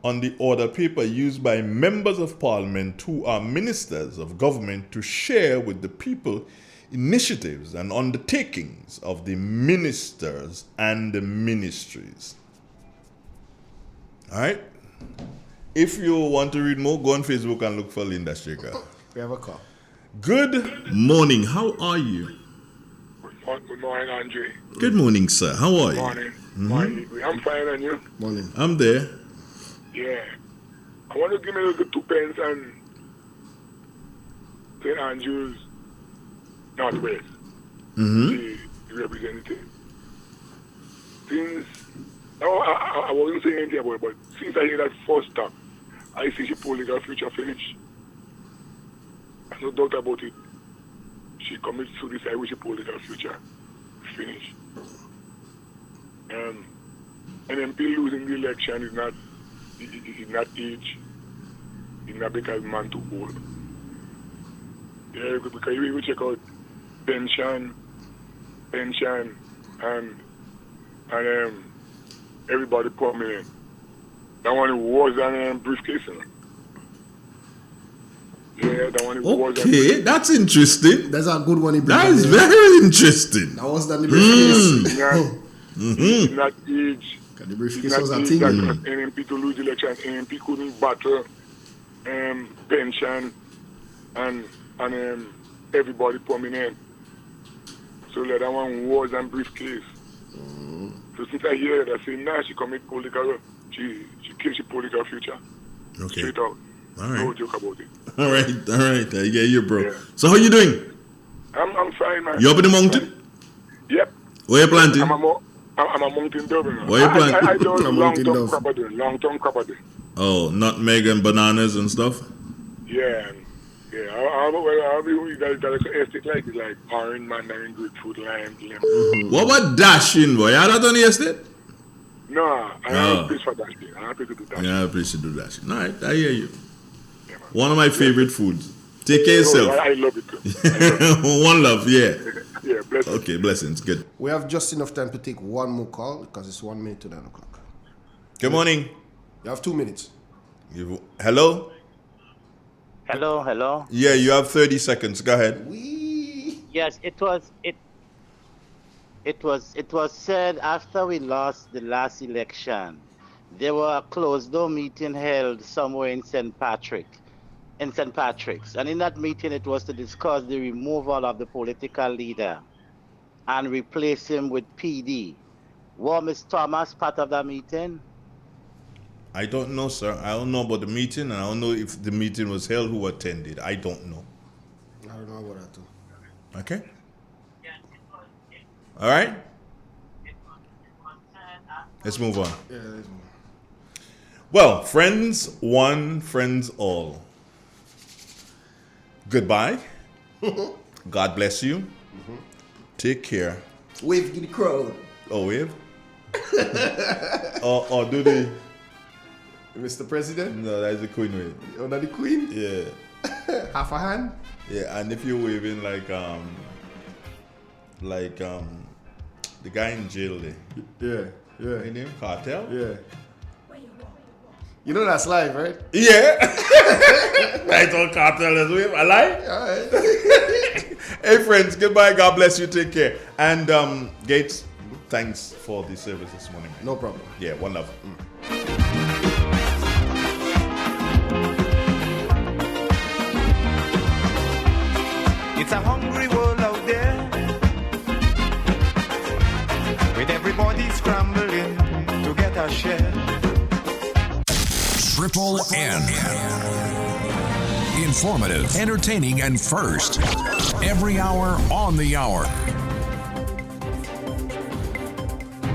on the order paper used by members of parliament who are ministers of government to share with the people initiatives and undertakings of the ministers and the ministries. All right? If you want to read more, go on Facebook and look for Linda Straker. We have a call. Good morning. How are you? Good morning, Andre. Good morning, sir. How are you? Morning. Morning. I'm fine, and you? Morning. I'm there. Yeah. I want to give me a little 2 pence and St. Andrews Northwest, the representative. Since, I wasn't saying anything about it, but since I hear that first talk, I see she political future finish. There's no doubt about it. She commits suicide with her political future finish. An MP losing the election is not age. It's not because man too old. Yeah, because you check out pension, and everybody prominent. That one was than briefcase. Yeah, that one was. Okay, that's interesting. That's a good one. That is very interesting. That was the briefcase. It's not age. The briefcase was a thing. NMP to lose the election, NMP couldn't battle pension and everybody prominent. So that one was and briefcase. So since I hear that, I say, nah, she commit political, she kills her political future. Okay. Straight out. All right. No joke about it. All right. I get you, bro. Yeah. So how you doing? I'm fine, man. You up in the mountain? Yep. Where you planting? I'm a mountain dove. Where you planting? I do long-term crop. Oh, nutmeg and bananas and stuff? Yeah. I'll be with that estate like orange, mandarin, grapefruit, lime, lemon. What about dashing, boy? You had that on the estate? No, I have a place for dashing. I have a place to do dashing. Yeah, a place to do dashing. All right, I hear you. Yeah, one of my favorite foods. Take care of yourself. I love it too. One love, yeah. Yeah, blessings. Okay, blessings. Good. We have just enough time to take one more call because it's 1 minute to 9 o'clock. Good morning. You have 2 minutes. Hello? Hello. Yeah, you have 30 seconds. Go ahead. Yes, it was said after we lost the last election, there were a closed door meeting held somewhere in St. Patrick's. And in that meeting, it was to discuss the removal of the political leader and replace him with PD. Was Ms. Thomas part of that meeting? I don't know, sir. I don't know about the meeting, and I don't know if the meeting was held, who attended. I don't know. I don't know about that too. Okay. All right. Let's move on. Yeah, let's move on. Well, friends one, friends all. Goodbye. God bless you. Take care. Wave to the crowd. Oh, wave? or do they? Mr. President? No, that's the Queen wave. Oh, not the Queen? Yeah. Half a hand? Yeah, and if you're waving like the guy in jail there. Yeah. His name? Cartel? Yeah. You know that's live, right? Yeah. Right on Cartel as well. Alive? All right. Hey, friends, goodbye. God bless you. Take care. And Gates, thanks for the service this morning, man. No problem. Yeah, one love. It's a hungry world out there, with everybody scrambling to get a share. Triple N. Informative, entertaining, and first. Every hour on the hour.